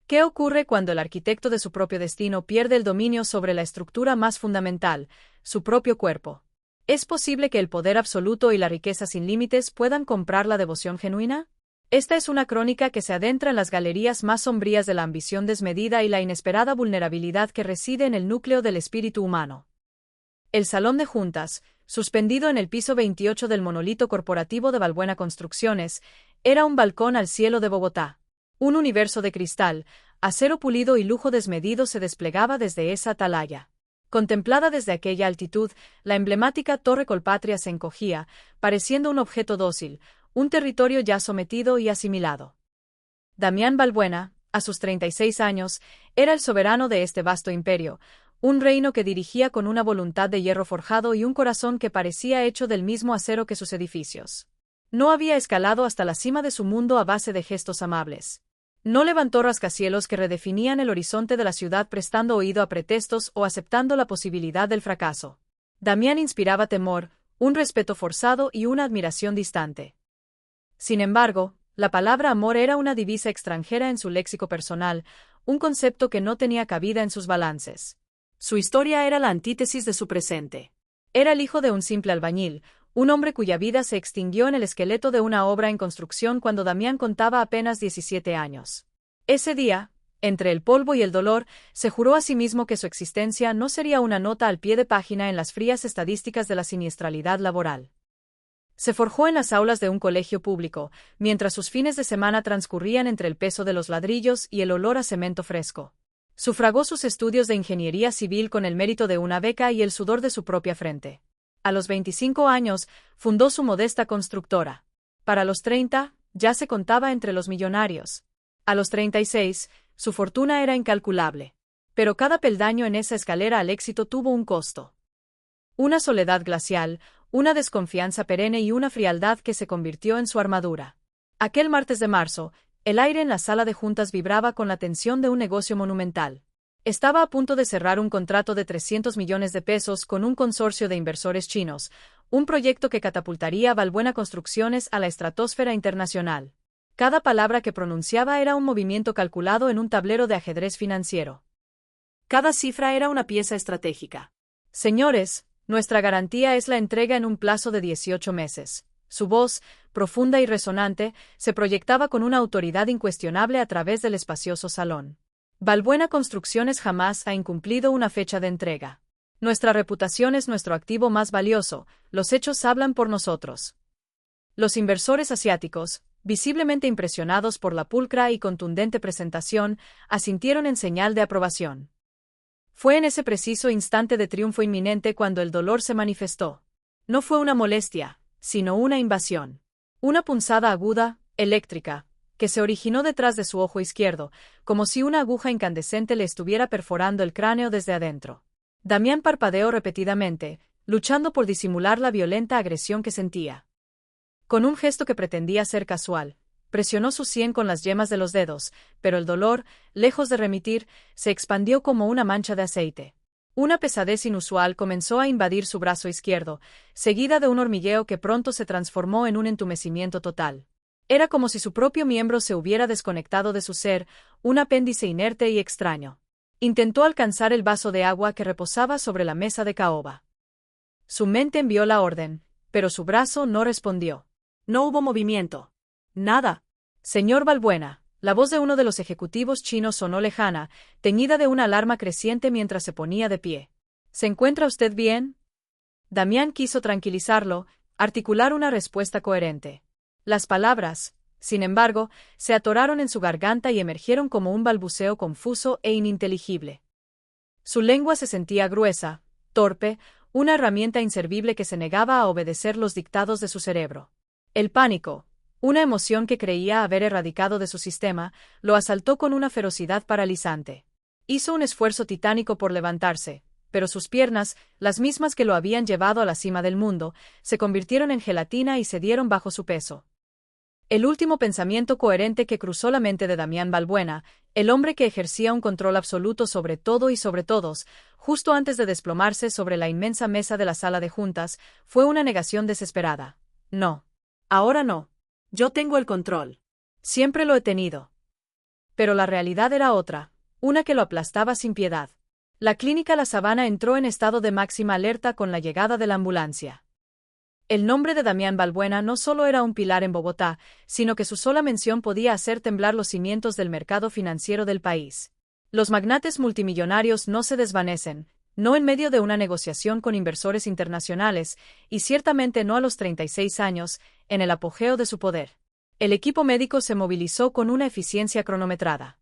¿Qué ocurre cuando el arquitecto de su propio destino pierde el dominio sobre la estructura más fundamental, su propio cuerpo? ¿Es posible que el poder absoluto y la riqueza sin límites puedan comprar la devoción genuina? Esta es una crónica que se adentra en las galerías más sombrías de la ambición desmedida y la inesperada vulnerabilidad que reside en el núcleo del espíritu humano. El salón de juntas, suspendido en el piso 28 del monolito corporativo de Balbuena Construcciones, era un balcón al cielo de Bogotá. Un universo de cristal, acero pulido y lujo desmedido se desplegaba desde esa atalaya. Contemplada desde aquella altitud, la emblemática Torre Colpatria se encogía, pareciendo un objeto dócil, un territorio ya sometido y asimilado. Damián Balbuena, a sus 36 años, era el soberano de este vasto imperio, un reino que dirigía con una voluntad de hierro forjado y un corazón que parecía hecho del mismo acero que sus edificios. No había escalado hasta la cima de su mundo a base de gestos amables. No levantó rascacielos que redefinían el horizonte de la ciudad prestando oído a pretextos o aceptando la posibilidad del fracaso. Damián inspiraba temor, un respeto forzado y una admiración distante. Sin embargo, la palabra amor era una divisa extranjera en su léxico personal, un concepto que no tenía cabida en sus balances. Su historia era la antítesis de su presente. Era el hijo de un simple albañil, un hombre cuya vida se extinguió en el esqueleto de una obra en construcción cuando Damián contaba apenas 17 años. Ese día, entre el polvo y el dolor, se juró a sí mismo que su existencia no sería una nota al pie de página en las frías estadísticas de la siniestralidad laboral. Se forjó en las aulas de un colegio público, mientras sus fines de semana transcurrían entre el peso de los ladrillos y el olor a cemento fresco. Sufragó sus estudios de ingeniería civil con el mérito de una beca y el sudor de su propia frente. A los 25 años, fundó su modesta constructora. Para los 30, ya se contaba entre los millonarios. A los 36, su fortuna era incalculable. Pero cada peldaño en esa escalera al éxito tuvo un costo. Una soledad glacial, una desconfianza perenne y una frialdad que se convirtió en su armadura. Aquel martes de marzo, el aire en la sala de juntas vibraba con la tensión de un negocio monumental. Estaba a punto de cerrar un contrato de 300 millones de pesos con un consorcio de inversores chinos, un proyecto que catapultaría a Balbuena Construcciones a la estratosfera internacional. Cada palabra que pronunciaba era un movimiento calculado en un tablero de ajedrez financiero. Cada cifra era una pieza estratégica. Señores, nuestra garantía es la entrega en un plazo de 18 meses. Su voz, profunda y resonante, se proyectaba con una autoridad incuestionable a través del espacioso salón. Balbuena Construcciones jamás ha incumplido una fecha de entrega. Nuestra reputación es nuestro activo más valioso, los hechos hablan por nosotros. Los inversores asiáticos, visiblemente impresionados por la pulcra y contundente presentación, asintieron en señal de aprobación. Fue en ese preciso instante de triunfo inminente cuando el dolor se manifestó. No fue una molestia, sino una invasión. Una punzada aguda, eléctrica, que se originó detrás de su ojo izquierdo, como si una aguja incandescente le estuviera perforando el cráneo desde adentro. Damián parpadeó repetidamente, luchando por disimular la violenta agresión que sentía. Con un gesto que pretendía ser casual, presionó su sien con las yemas de los dedos, pero el dolor, lejos de remitir, se expandió como una mancha de aceite. Una pesadez inusual comenzó a invadir su brazo izquierdo, seguida de un hormigueo que pronto se transformó en un entumecimiento total. Era como si su propio miembro se hubiera desconectado de su ser, un apéndice inerte y extraño. Intentó alcanzar el vaso de agua que reposaba sobre la mesa de caoba. Su mente envió la orden, pero su brazo no respondió. No hubo movimiento. Nada. Señor Balbuena, la voz de uno de los ejecutivos chinos sonó lejana, teñida de una alarma creciente mientras se ponía de pie. ¿Se encuentra usted bien? Damián quiso tranquilizarlo, articular una respuesta coherente. Las palabras, sin embargo, se atoraron en su garganta y emergieron como un balbuceo confuso e ininteligible. Su lengua se sentía gruesa, torpe, una herramienta inservible que se negaba a obedecer los dictados de su cerebro. El pánico, una emoción que creía haber erradicado de su sistema, lo asaltó con una ferocidad paralizante. Hizo un esfuerzo titánico por levantarse, pero sus piernas, las mismas que lo habían llevado a la cima del mundo, se convirtieron en gelatina y cedieron bajo su peso. El último pensamiento coherente que cruzó la mente de Damián Balbuena, el hombre que ejercía un control absoluto sobre todo y sobre todos, justo antes de desplomarse sobre la inmensa mesa de la sala de juntas, fue una negación desesperada. No. Ahora no. Yo tengo el control. Siempre lo he tenido. Pero la realidad era otra, una que lo aplastaba sin piedad. La clínica La Sabana entró en estado de máxima alerta con la llegada de la ambulancia. El nombre de Damián Balbuena no solo era un pilar en Bogotá, sino que su sola mención podía hacer temblar los cimientos del mercado financiero del país. Los magnates multimillonarios no se desvanecen, no en medio de una negociación con inversores internacionales, y ciertamente no a los 36 años, en el apogeo de su poder. El equipo médico se movilizó con una eficiencia cronometrada.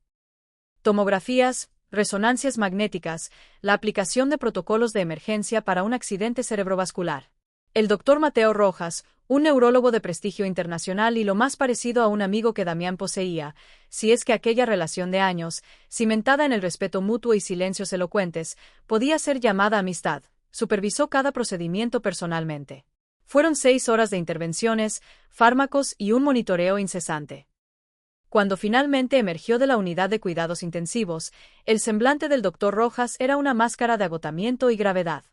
Tomografías, resonancias magnéticas, la aplicación de protocolos de emergencia para un accidente cerebrovascular. El doctor Mateo Rojas, un neurólogo de prestigio internacional y lo más parecido a un amigo que Damián poseía, si es que aquella relación de años, cimentada en el respeto mutuo y silencios elocuentes, podía ser llamada amistad, supervisó cada procedimiento personalmente. Fueron 6 horas de intervenciones, fármacos y un monitoreo incesante. Cuando finalmente emergió de la unidad de cuidados intensivos, el semblante del doctor Rojas era una máscara de agotamiento y gravedad.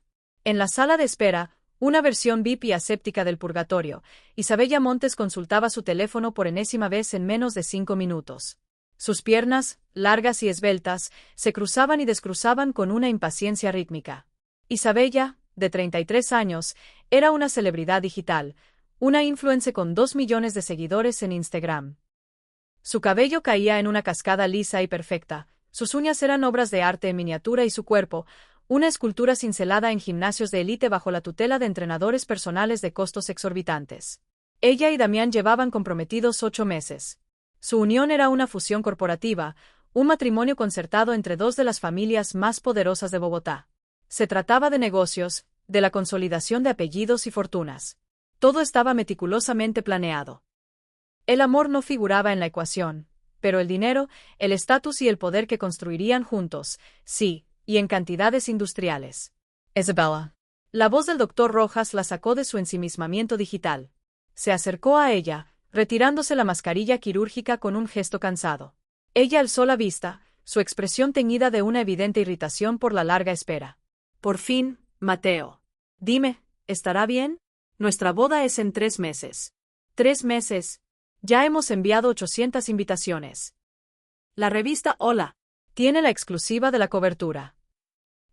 En la sala de espera, una versión VIP y aséptica del purgatorio, Isabella Montes consultaba su teléfono por enésima vez en menos de 5 minutos. Sus piernas, largas y esbeltas, se cruzaban y descruzaban con una impaciencia rítmica. Isabella, de 33 años, era una celebridad digital, una influencer con 2 millones de seguidores en Instagram. Su cabello caía en una cascada lisa y perfecta, sus uñas eran obras de arte en miniatura y su cuerpo, una escultura cincelada en gimnasios de élite bajo la tutela de entrenadores personales de costos exorbitantes. Ella y Damián llevaban comprometidos 8 meses. Su unión era una fusión corporativa, un matrimonio concertado entre 2 de las familias más poderosas de Bogotá. Se trataba de negocios, de la consolidación de apellidos y fortunas. Todo estaba meticulosamente planeado. El amor no figuraba en la ecuación, pero el dinero, el estatus y el poder que construirían juntos, sí, y en cantidades industriales. Isabella. La voz del doctor Rojas la sacó de su ensimismamiento digital. Se acercó a ella, retirándose la mascarilla quirúrgica con un gesto cansado. Ella alzó la vista, su expresión teñida de una evidente irritación por la larga espera. Por fin, Mateo. Dime, ¿estará bien? Nuestra boda es en 3 meses. 3 meses. Ya hemos enviado 800 invitaciones. La revista Hola tiene la exclusiva de la cobertura.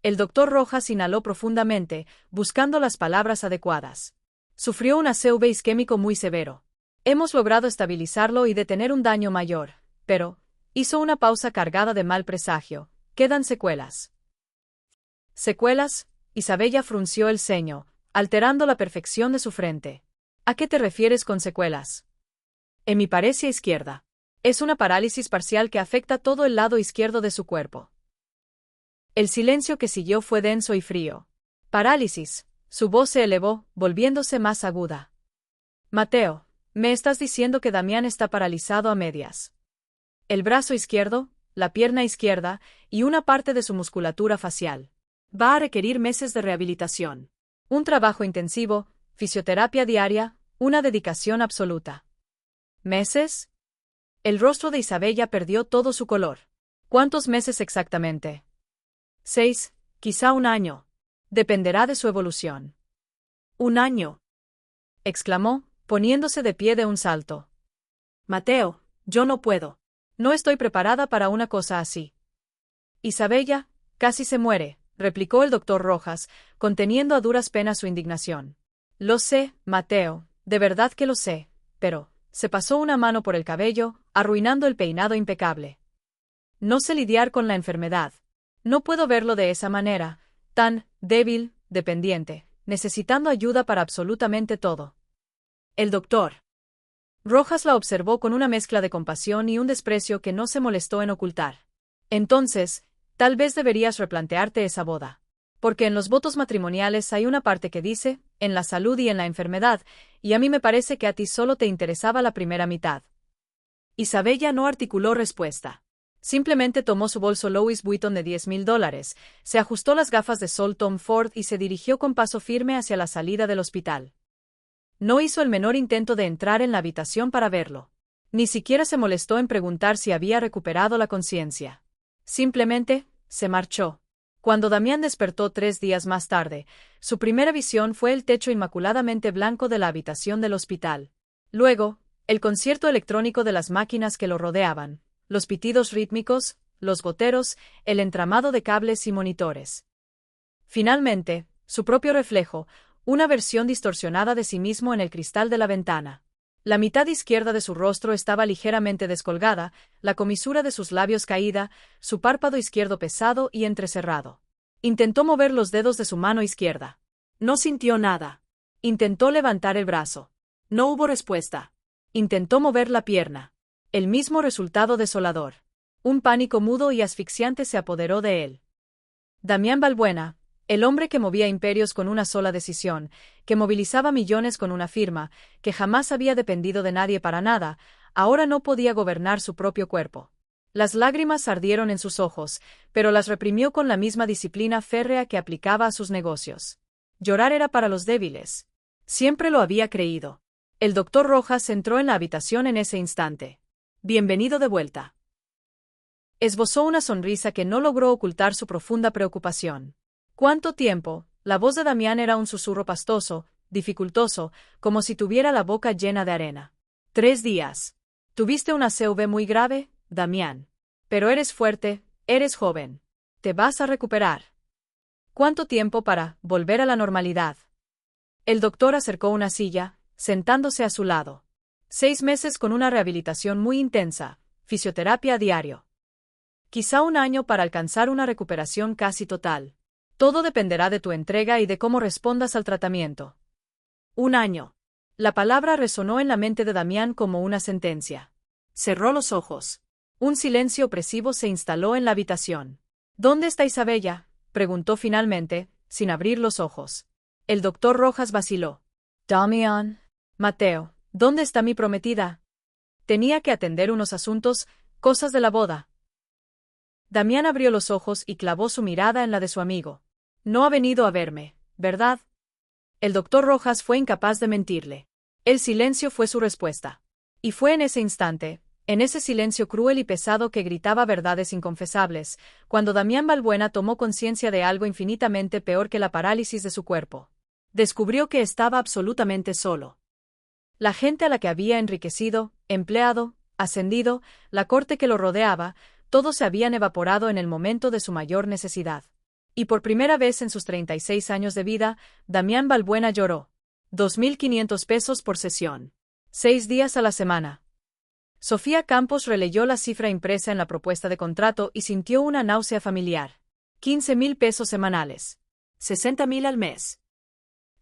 El doctor Rojas inhaló profundamente, buscando las palabras adecuadas. Sufrió un aseo isquémico muy severo. Hemos logrado estabilizarlo y detener un daño mayor, pero hizo una pausa cargada de mal presagio. Quedan secuelas. ¿Secuelas? Isabella frunció el ceño, alterando la perfección de su frente. ¿A qué te refieres con secuelas? Hemiparesia izquierda. Es una parálisis parcial que afecta todo el lado izquierdo de su cuerpo. El silencio que siguió fue denso y frío. Parálisis. Su voz se elevó, volviéndose más aguda. Mateo, me estás diciendo que Damián está paralizado a medias. El brazo izquierdo, la pierna izquierda y una parte de su musculatura facial. Va a requerir meses de rehabilitación. Un trabajo intensivo, fisioterapia diaria, una dedicación absoluta. ¿Meses? El rostro de Isabella perdió todo su color. ¿Cuántos meses exactamente? 6, quizá 1 año. Dependerá de su evolución. 1 año. Exclamó, poniéndose de pie de un salto. Mateo, yo no puedo. No estoy preparada para una cosa así. Isabella, casi se muere, replicó el doctor Rojas, conteniendo a duras penas su indignación. Lo sé, Mateo, de verdad que lo sé, pero se pasó una mano por el cabello, arruinando el peinado impecable. No sé lidiar con la enfermedad. No puedo verlo de esa manera, tan débil, dependiente, necesitando ayuda para absolutamente todo. El doctor Rojas la observó con una mezcla de compasión y un desprecio que no se molestó en ocultar. Entonces, tal vez deberías replantearte esa boda. Porque en los votos matrimoniales hay una parte que dice, en la salud y en la enfermedad, y a mí me parece que a ti solo te interesaba la primera mitad. Isabella no articuló respuesta. Simplemente tomó su bolso Louis Vuitton de $10,000, se ajustó las gafas de sol Tom Ford y se dirigió con paso firme hacia la salida del hospital. No hizo el menor intento de entrar en la habitación para verlo. Ni siquiera se molestó en preguntar si había recuperado la conciencia. Simplemente, se marchó. Cuando Damián despertó 3 días más tarde, su primera visión fue el techo inmaculadamente blanco de la habitación del hospital. Luego, el concierto electrónico de las máquinas que lo rodeaban. los pitidos rítmicos, los goteros, el entramado de cables y monitores. Finalmente, su propio reflejo, una versión distorsionada de sí mismo en el cristal de la ventana. La mitad izquierda de su rostro estaba ligeramente descolgada, la comisura de sus labios caída, su párpado izquierdo pesado y entrecerrado. Intentó mover los dedos de su mano izquierda. No sintió nada. Intentó levantar el brazo. No hubo respuesta. Intentó mover la pierna. El mismo resultado desolador. Un pánico mudo y asfixiante se apoderó de él. Damián Balbuena, el hombre que movía imperios con una sola decisión, que movilizaba millones con una firma, que jamás había dependido de nadie para nada, ahora no podía gobernar su propio cuerpo. Las lágrimas ardieron en sus ojos, pero las reprimió con la misma disciplina férrea que aplicaba a sus negocios. Llorar era para los débiles. Siempre lo había creído. El doctor Rojas entró en la habitación en ese instante. Bienvenido de vuelta. Esbozó una sonrisa que no logró ocultar su profunda preocupación. ¿Cuánto tiempo? La voz de Damián era un susurro pastoso, dificultoso, como si tuviera la boca llena de arena. 3 días. Tuviste una CV muy grave, Damián. Pero eres fuerte, eres joven. Te vas a recuperar. ¿Cuánto tiempo para volver a la normalidad? El doctor acercó una silla, sentándose a su lado. 6 meses con una rehabilitación muy intensa, fisioterapia a diario. Quizá 1 año para alcanzar una recuperación casi total. Todo dependerá de tu entrega y de cómo respondas al tratamiento. 1 año. La palabra resonó en la mente de Damián como una sentencia. Cerró los ojos. Un silencio opresivo se instaló en la habitación. ¿Dónde está Isabella?, preguntó finalmente, sin abrir los ojos. El doctor Rojas vaciló. Damián. Mateo, ¿dónde está mi prometida? Tenía que atender unos asuntos, cosas de la boda. Damián abrió los ojos y clavó su mirada en la de su amigo. No ha venido a verme, ¿verdad? El doctor Rojas fue incapaz de mentirle. El silencio fue su respuesta. Y fue en ese instante, en ese silencio cruel y pesado que gritaba verdades inconfesables, cuando Damián Balbuena tomó conciencia de algo infinitamente peor que la parálisis de su cuerpo. Descubrió que estaba absolutamente solo. La gente a la que había enriquecido, empleado, ascendido, la corte que lo rodeaba, todos se habían evaporado en el momento de su mayor necesidad. Y por primera vez en sus 36 años de vida, Damián Balbuena lloró. 2.500 pesos por sesión. 6 días a la semana. Sofía Campos releyó la cifra impresa en la propuesta de contrato y sintió una náusea familiar. 15.000 pesos semanales. 60.000 al mes.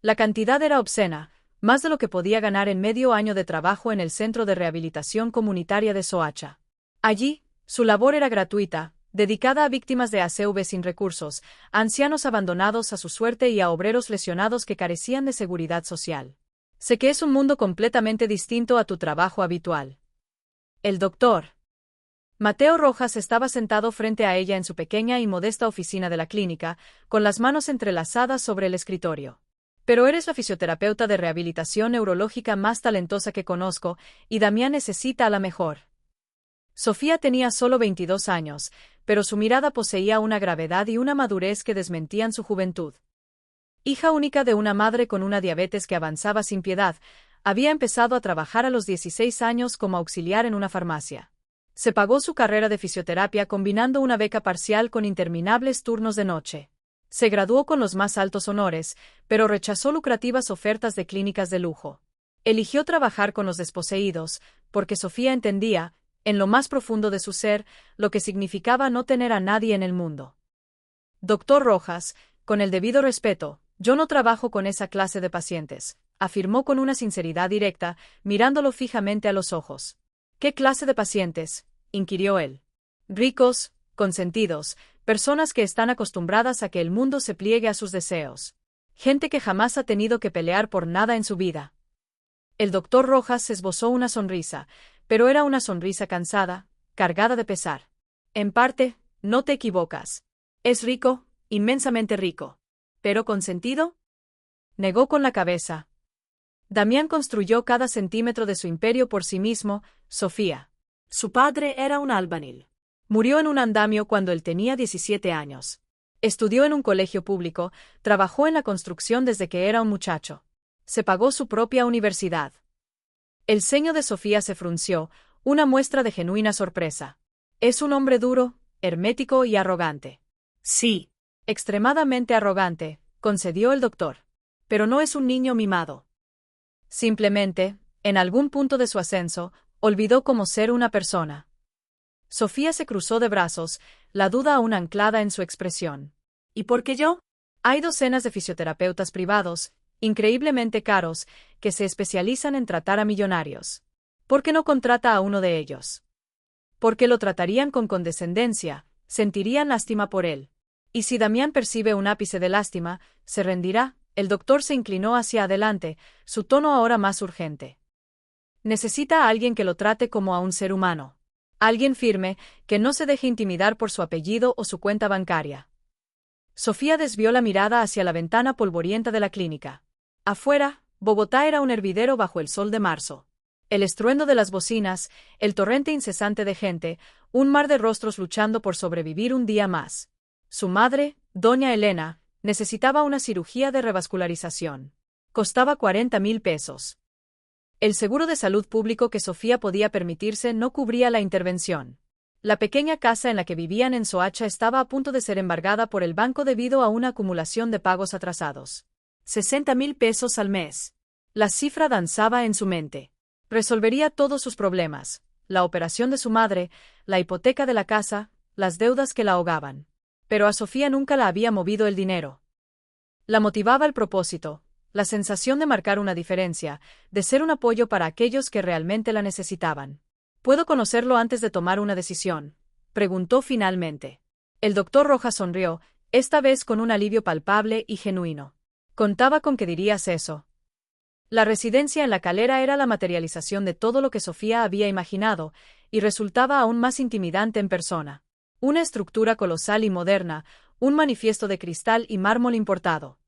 La cantidad era obscena, más de lo que podía ganar en medio año de trabajo en el Centro de Rehabilitación Comunitaria de Soacha. Allí, su labor era gratuita, dedicada a víctimas de ACV sin recursos, a ancianos abandonados a su suerte y a obreros lesionados que carecían de seguridad social. Sé que es un mundo completamente distinto a tu trabajo habitual. El doctor Mateo Rojas estaba sentado frente a ella en su pequeña y modesta oficina de la clínica, con las manos entrelazadas sobre el escritorio. Pero eres la fisioterapeuta de rehabilitación neurológica más talentosa que conozco, y Damián necesita a la mejor. Sofía tenía solo 22 años, pero su mirada poseía una gravedad y una madurez que desmentían su juventud. Hija única de una madre con una diabetes que avanzaba sin piedad, había empezado a trabajar a los 16 años como auxiliar en una farmacia. Se pagó su carrera de fisioterapia combinando una beca parcial con interminables turnos de noche. Se graduó con los más altos honores, pero rechazó lucrativas ofertas de clínicas de lujo. Eligió trabajar con los desposeídos, porque Sofía entendía, en lo más profundo de su ser, lo que significaba no tener a nadie en el mundo. Doctor Rojas, con el debido respeto, yo no trabajo con esa clase de pacientes, afirmó con una sinceridad directa, mirándolo fijamente a los ojos. ¿Qué clase de pacientes?, inquirió él. Ricos, consentidos, personas que están acostumbradas a que el mundo se pliegue a sus deseos. Gente que jamás ha tenido que pelear por nada en su vida. El doctor Rojas esbozó una sonrisa, pero era una sonrisa cansada, cargada de pesar. En parte, no te equivocas. Es rico, inmensamente rico. ¿Pero consentido? Negó con la cabeza. Damián construyó cada centímetro de su imperio por sí mismo, Sofía. Su padre era un albañil. Murió en un andamio cuando él tenía 17 años. Estudió en un colegio público, trabajó en la construcción desde que era un muchacho. Se pagó su propia universidad. El ceño de Sofía se frunció, una muestra de genuina sorpresa. Es un hombre duro, hermético y arrogante. Sí. Extremadamente arrogante, concedió el doctor. Pero no es un niño mimado. Simplemente, en algún punto de su ascenso, olvidó cómo ser una persona. Sofía se cruzó de brazos, la duda aún anclada en su expresión. ¿Y por qué yo? Hay docenas de fisioterapeutas privados, increíblemente caros, que se especializan en tratar a millonarios. ¿Por qué no contrata a uno de ellos? Porque lo tratarían con condescendencia, sentirían lástima por él. Y si Damián percibe un ápice de lástima, se rendirá. El doctor se inclinó hacia adelante, su tono ahora más urgente. Necesita a alguien que lo trate como a un ser humano. Alguien firme, que no se deje intimidar por su apellido o su cuenta bancaria. Sofía desvió la mirada hacia la ventana polvorienta de la clínica. Afuera, Bogotá era un hervidero bajo el sol de marzo. El estruendo de las bocinas, el torrente incesante de gente, un mar de rostros luchando por sobrevivir un día más. Su madre, doña Elena, necesitaba una cirugía de revascularización. Costaba 40.000 pesos. El seguro de salud público que Sofía podía permitirse no cubría la intervención. La pequeña casa en la que vivían en Soacha estaba a punto de ser embargada por el banco debido a una acumulación de pagos atrasados. 60.000 pesos al mes. La cifra danzaba en su mente. Resolvería todos sus problemas: la operación de su madre, la hipoteca de la casa, las deudas que la ahogaban. Pero a Sofía nunca la había movido el dinero. La motivaba el propósito, la sensación de marcar una diferencia, de ser un apoyo para aquellos que realmente la necesitaban. ¿Puedo conocerlo antes de tomar una decisión?, preguntó finalmente. El doctor Rojas sonrió, esta vez con un alivio palpable y genuino. Contaba con que dirías eso. La residencia en La Calera era la materialización de todo lo que Sofía había imaginado, y resultaba aún más intimidante en persona. Una estructura colosal y moderna, un manifiesto de cristal y mármol importado.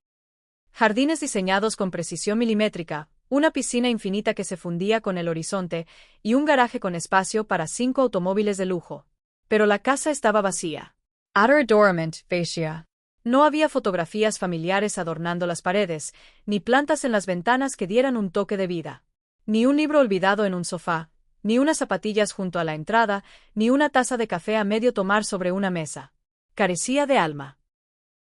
Jardines diseñados con precisión milimétrica, una piscina infinita que se fundía con el horizonte, y un garaje con espacio para 5 automóviles de lujo. Pero la casa estaba vacía. Utter adornment, vacía. No había fotografías familiares adornando las paredes, ni plantas en las ventanas que dieran un toque de vida. Ni un libro olvidado en un sofá, ni unas zapatillas junto a la entrada, ni una taza de café a medio tomar sobre una mesa. Carecía de alma.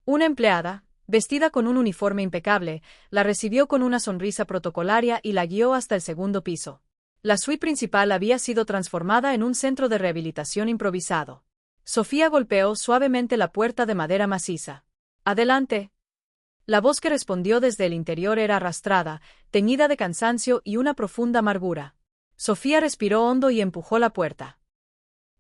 Una empleada, vestida con un uniforme impecable, la recibió con una sonrisa protocolaria y la guió hasta el segundo piso. La suite principal había sido transformada en un centro de rehabilitación improvisado. Sofía golpeó suavemente la puerta de madera maciza. «Adelante». La voz que respondió desde el interior era arrastrada, teñida de cansancio y una profunda amargura. Sofía respiró hondo y empujó la puerta.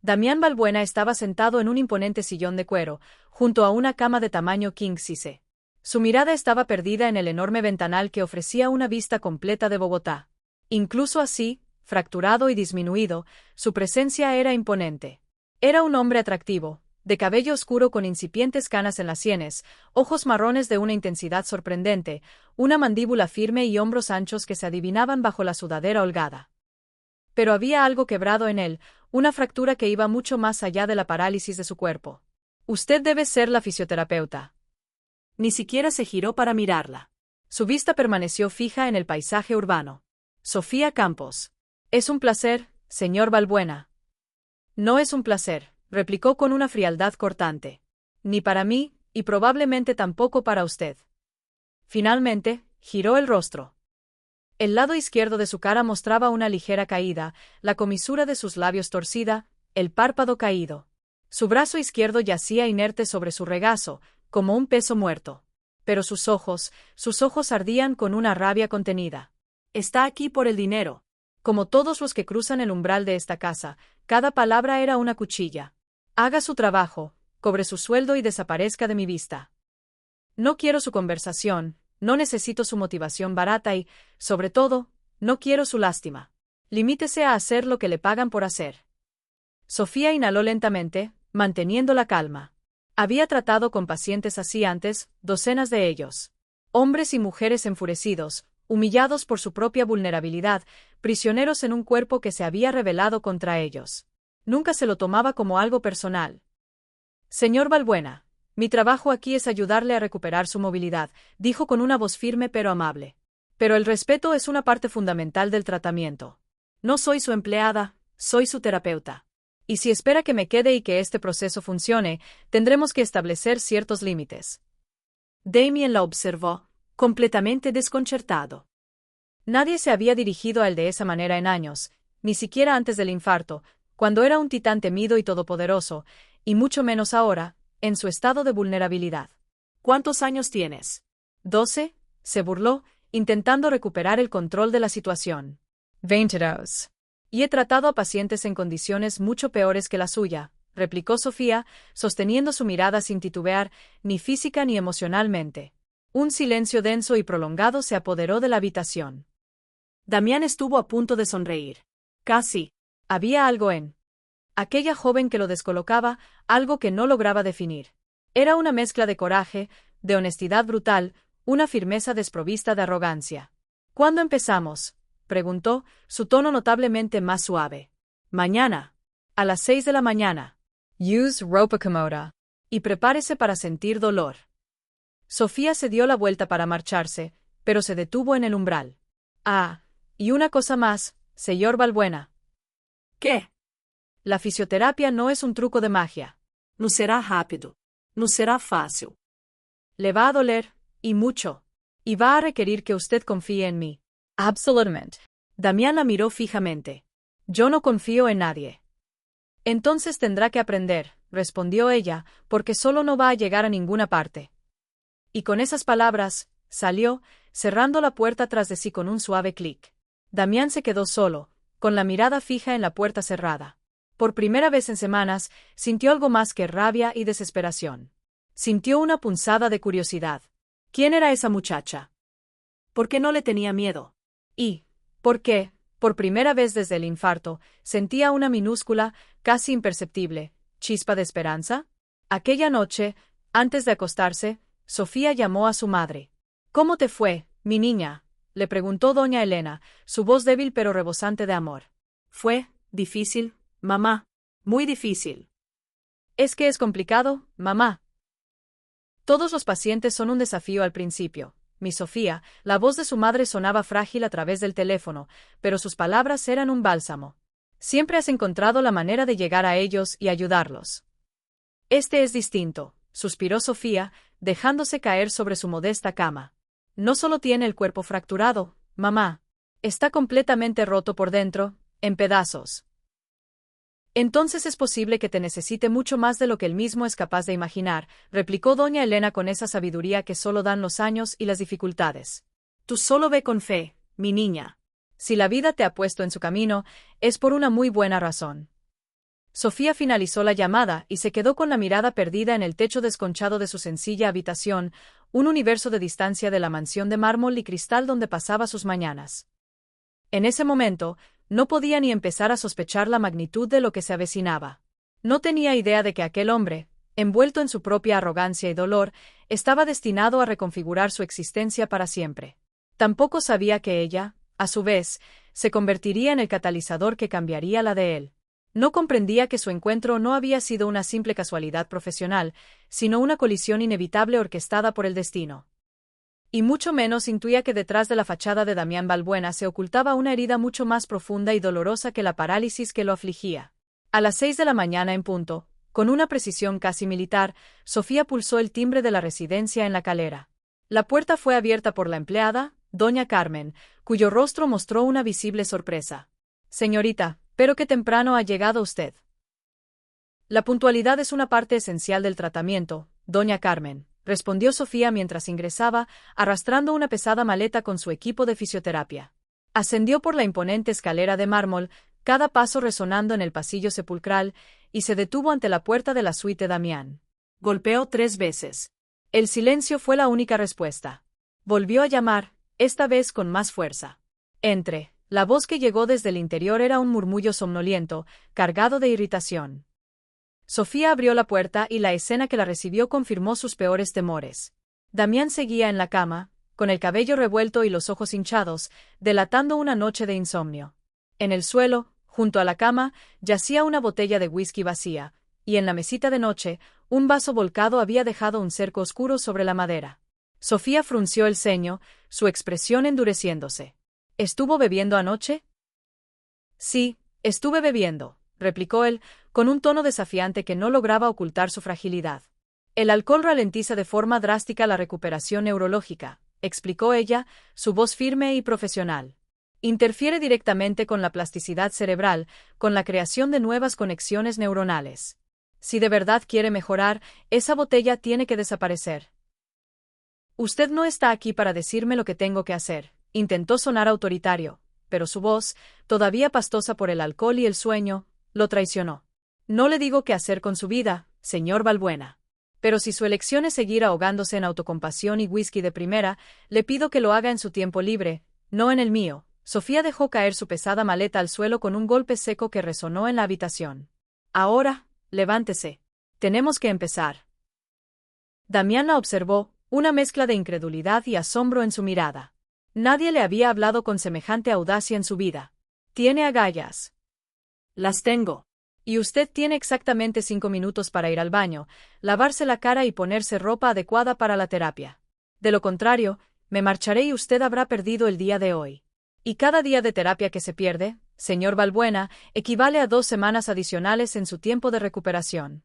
Damián Balbuena estaba sentado en un imponente sillón de cuero, junto a una cama de tamaño king size. Su mirada estaba perdida en el enorme ventanal que ofrecía una vista completa de Bogotá. Incluso así, fracturado y disminuido, su presencia era imponente. Era un hombre atractivo, de cabello oscuro con incipientes canas en las sienes, ojos marrones de una intensidad sorprendente, una mandíbula firme y hombros anchos que se adivinaban bajo la sudadera holgada. Pero había algo quebrado en él, una fractura que iba mucho más allá de la parálisis de su cuerpo. «Usted debe ser la fisioterapeuta». Ni siquiera se giró para mirarla. Su vista permaneció fija en el paisaje urbano. «Sofía Campos. Es un placer, señor Balbuena». «No es un placer», replicó con una frialdad cortante. «Ni para mí, y probablemente tampoco para usted». Finalmente, giró el rostro. El lado izquierdo de su cara mostraba una ligera caída, la comisura de sus labios torcida, el párpado caído. Su brazo izquierdo yacía inerte sobre su regazo, como un peso muerto. Pero sus ojos ardían con una rabia contenida. «Está aquí por el dinero». Como todos los que cruzan el umbral de esta casa, cada palabra era una cuchilla. «Haga su trabajo, cobre su sueldo y desaparezca de mi vista». «No quiero su conversación, no necesito su motivación barata y, sobre todo, no quiero su lástima. Limítese a hacer lo que le pagan por hacer». Sofía inhaló lentamente, manteniendo la calma. Había tratado con pacientes así antes, docenas de ellos. Hombres y mujeres enfurecidos, humillados por su propia vulnerabilidad, prisioneros en un cuerpo que se había rebelado contra ellos. Nunca se lo tomaba como algo personal. «Señor Balbuena, mi trabajo aquí es ayudarle a recuperar su movilidad», dijo con una voz firme pero amable. «Pero el respeto es una parte fundamental del tratamiento. No soy su empleada, soy su terapeuta». Y si espera que me quede y que este proceso funcione, tendremos que establecer ciertos límites. Damien la observó, completamente desconcertado. Nadie se había dirigido a él de esa manera en años, ni siquiera antes del infarto, cuando era un titán temido y todopoderoso, y mucho menos ahora, en su estado de vulnerabilidad. ¿Cuántos años tienes? 12, se burló, intentando recuperar el control de la situación. 22. Y he tratado a pacientes en condiciones mucho peores que la suya, replicó Sofía, sosteniendo su mirada sin titubear, ni física ni emocionalmente. Un silencio denso y prolongado se apoderó de la habitación. Damián estuvo a punto de sonreír. Casi. Había algo en aquella joven que lo descolocaba, algo que no lograba definir. Era una mezcla de coraje, de honestidad brutal, una firmeza desprovista de arrogancia. ¿Cuándo empezamos?, preguntó, su tono notablemente más suave. Mañana. A las 6 de la mañana. Use ropa cómoda. Y prepárese para sentir dolor. Sofía se dio la vuelta para marcharse, pero se detuvo en el umbral. Ah, y una cosa más, señor Balbuena. ¿Qué? La fisioterapia no es un truco de magia. No será rápido. No será fácil. Le va a doler, y mucho. Y va a requerir que usted confíe en mí. Absolutamente. Damián la miró fijamente. Yo no confío en nadie. Entonces tendrá que aprender, respondió ella, porque solo no va a llegar a ninguna parte. Y con esas palabras, salió, cerrando la puerta tras de sí con un suave clic. Damián se quedó solo, con la mirada fija en la puerta cerrada. Por primera vez en semanas, sintió algo más que rabia y desesperación. Sintió una punzada de curiosidad. ¿Quién era esa muchacha? ¿Por qué no le tenía miedo? Y, ¿por qué, por primera vez desde el infarto, sentía una minúscula, casi imperceptible, chispa de esperanza? Aquella noche, antes de acostarse, Sofía llamó a su madre. ¿Cómo te fue, mi niña?, le preguntó doña Elena, su voz débil pero rebosante de amor. Fue difícil, mamá. Muy difícil. ¿Es que es complicado, mamá? Todos los pacientes son un desafío al principio. Mi Sofía, la voz de su madre sonaba frágil a través del teléfono, pero sus palabras eran un bálsamo. Siempre has encontrado la manera de llegar a ellos y ayudarlos. Este es distinto, suspiró Sofía, dejándose caer sobre su modesta cama. No solo tiene el cuerpo fracturado, mamá. Está completamente roto por dentro, en pedazos. Entonces es posible que te necesite mucho más de lo que él mismo es capaz de imaginar, replicó doña Elena con esa sabiduría que solo dan los años y las dificultades. Tú solo ve con fe, mi niña. Si la vida te ha puesto en su camino, es por una muy buena razón. Sofía finalizó la llamada y se quedó con la mirada perdida en el techo desconchado de su sencilla habitación, un universo de distancia de la mansión de mármol y cristal donde pasaba sus mañanas. En ese momento, no podía ni empezar a sospechar la magnitud de lo que se avecinaba. No tenía idea de que aquel hombre, envuelto en su propia arrogancia y dolor, estaba destinado a reconfigurar su existencia para siempre. Tampoco sabía que ella, a su vez, se convertiría en el catalizador que cambiaría la de él. No comprendía que su encuentro no había sido una simple casualidad profesional, sino una colisión inevitable orquestada por el destino. Y mucho menos intuía que detrás de la fachada de Damián Balbuena se ocultaba una herida mucho más profunda y dolorosa que la parálisis que lo afligía. A las 6 de la mañana en punto, con una precisión casi militar, Sofía pulsó el timbre de la residencia en la calera. La puerta fue abierta por la empleada, doña Carmen, cuyo rostro mostró una visible sorpresa. Señorita, pero qué temprano ha llegado usted. La puntualidad es una parte esencial del tratamiento, doña Carmen, respondió Sofía mientras ingresaba, arrastrando una pesada maleta con su equipo de fisioterapia. Ascendió por la imponente escalera de mármol, cada paso resonando en el pasillo sepulcral, y se detuvo ante la puerta de la suite Damián. Golpeó 3 veces. El silencio fue la única respuesta. Volvió a llamar, esta vez con más fuerza. Entre. La voz que llegó desde el interior era un murmullo somnoliento, cargado de irritación. Sofía abrió la puerta y la escena que la recibió confirmó sus peores temores. Damián seguía en la cama, con el cabello revuelto y los ojos hinchados, delatando una noche de insomnio. En el suelo, junto a la cama, yacía una botella de whisky vacía, y en la mesita de noche, un vaso volcado había dejado un cerco oscuro sobre la madera. Sofía frunció el ceño, su expresión endureciéndose. ¿Estuvo bebiendo anoche? Sí, estuve bebiendo, replicó él, con un tono desafiante que no lograba ocultar su fragilidad. El alcohol ralentiza de forma drástica la recuperación neurológica, explicó ella, su voz firme y profesional. Interfiere directamente con la plasticidad cerebral, con la creación de nuevas conexiones neuronales. Si de verdad quiere mejorar, esa botella tiene que desaparecer. Usted no está aquí para decirme lo que tengo que hacer, intentó sonar autoritario, pero su voz, todavía pastosa por el alcohol y el sueño, lo traicionó. No le digo qué hacer con su vida, señor Balbuena. Pero si su elección es seguir ahogándose en autocompasión y whisky de primera, le pido que lo haga en su tiempo libre, no en el mío. Sofía dejó caer su pesada maleta al suelo con un golpe seco que resonó en la habitación. Ahora, levántese. Tenemos que empezar. Damián la observó, una mezcla de incredulidad y asombro en su mirada. Nadie le había hablado con semejante audacia en su vida. Tiene agallas. Las tengo. Y usted tiene exactamente 5 minutos para ir al baño, lavarse la cara y ponerse ropa adecuada para la terapia. De lo contrario, me marcharé y usted habrá perdido el día de hoy. Y cada día de terapia que se pierde, señor Balbuena, equivale a 2 semanas adicionales en su tiempo de recuperación.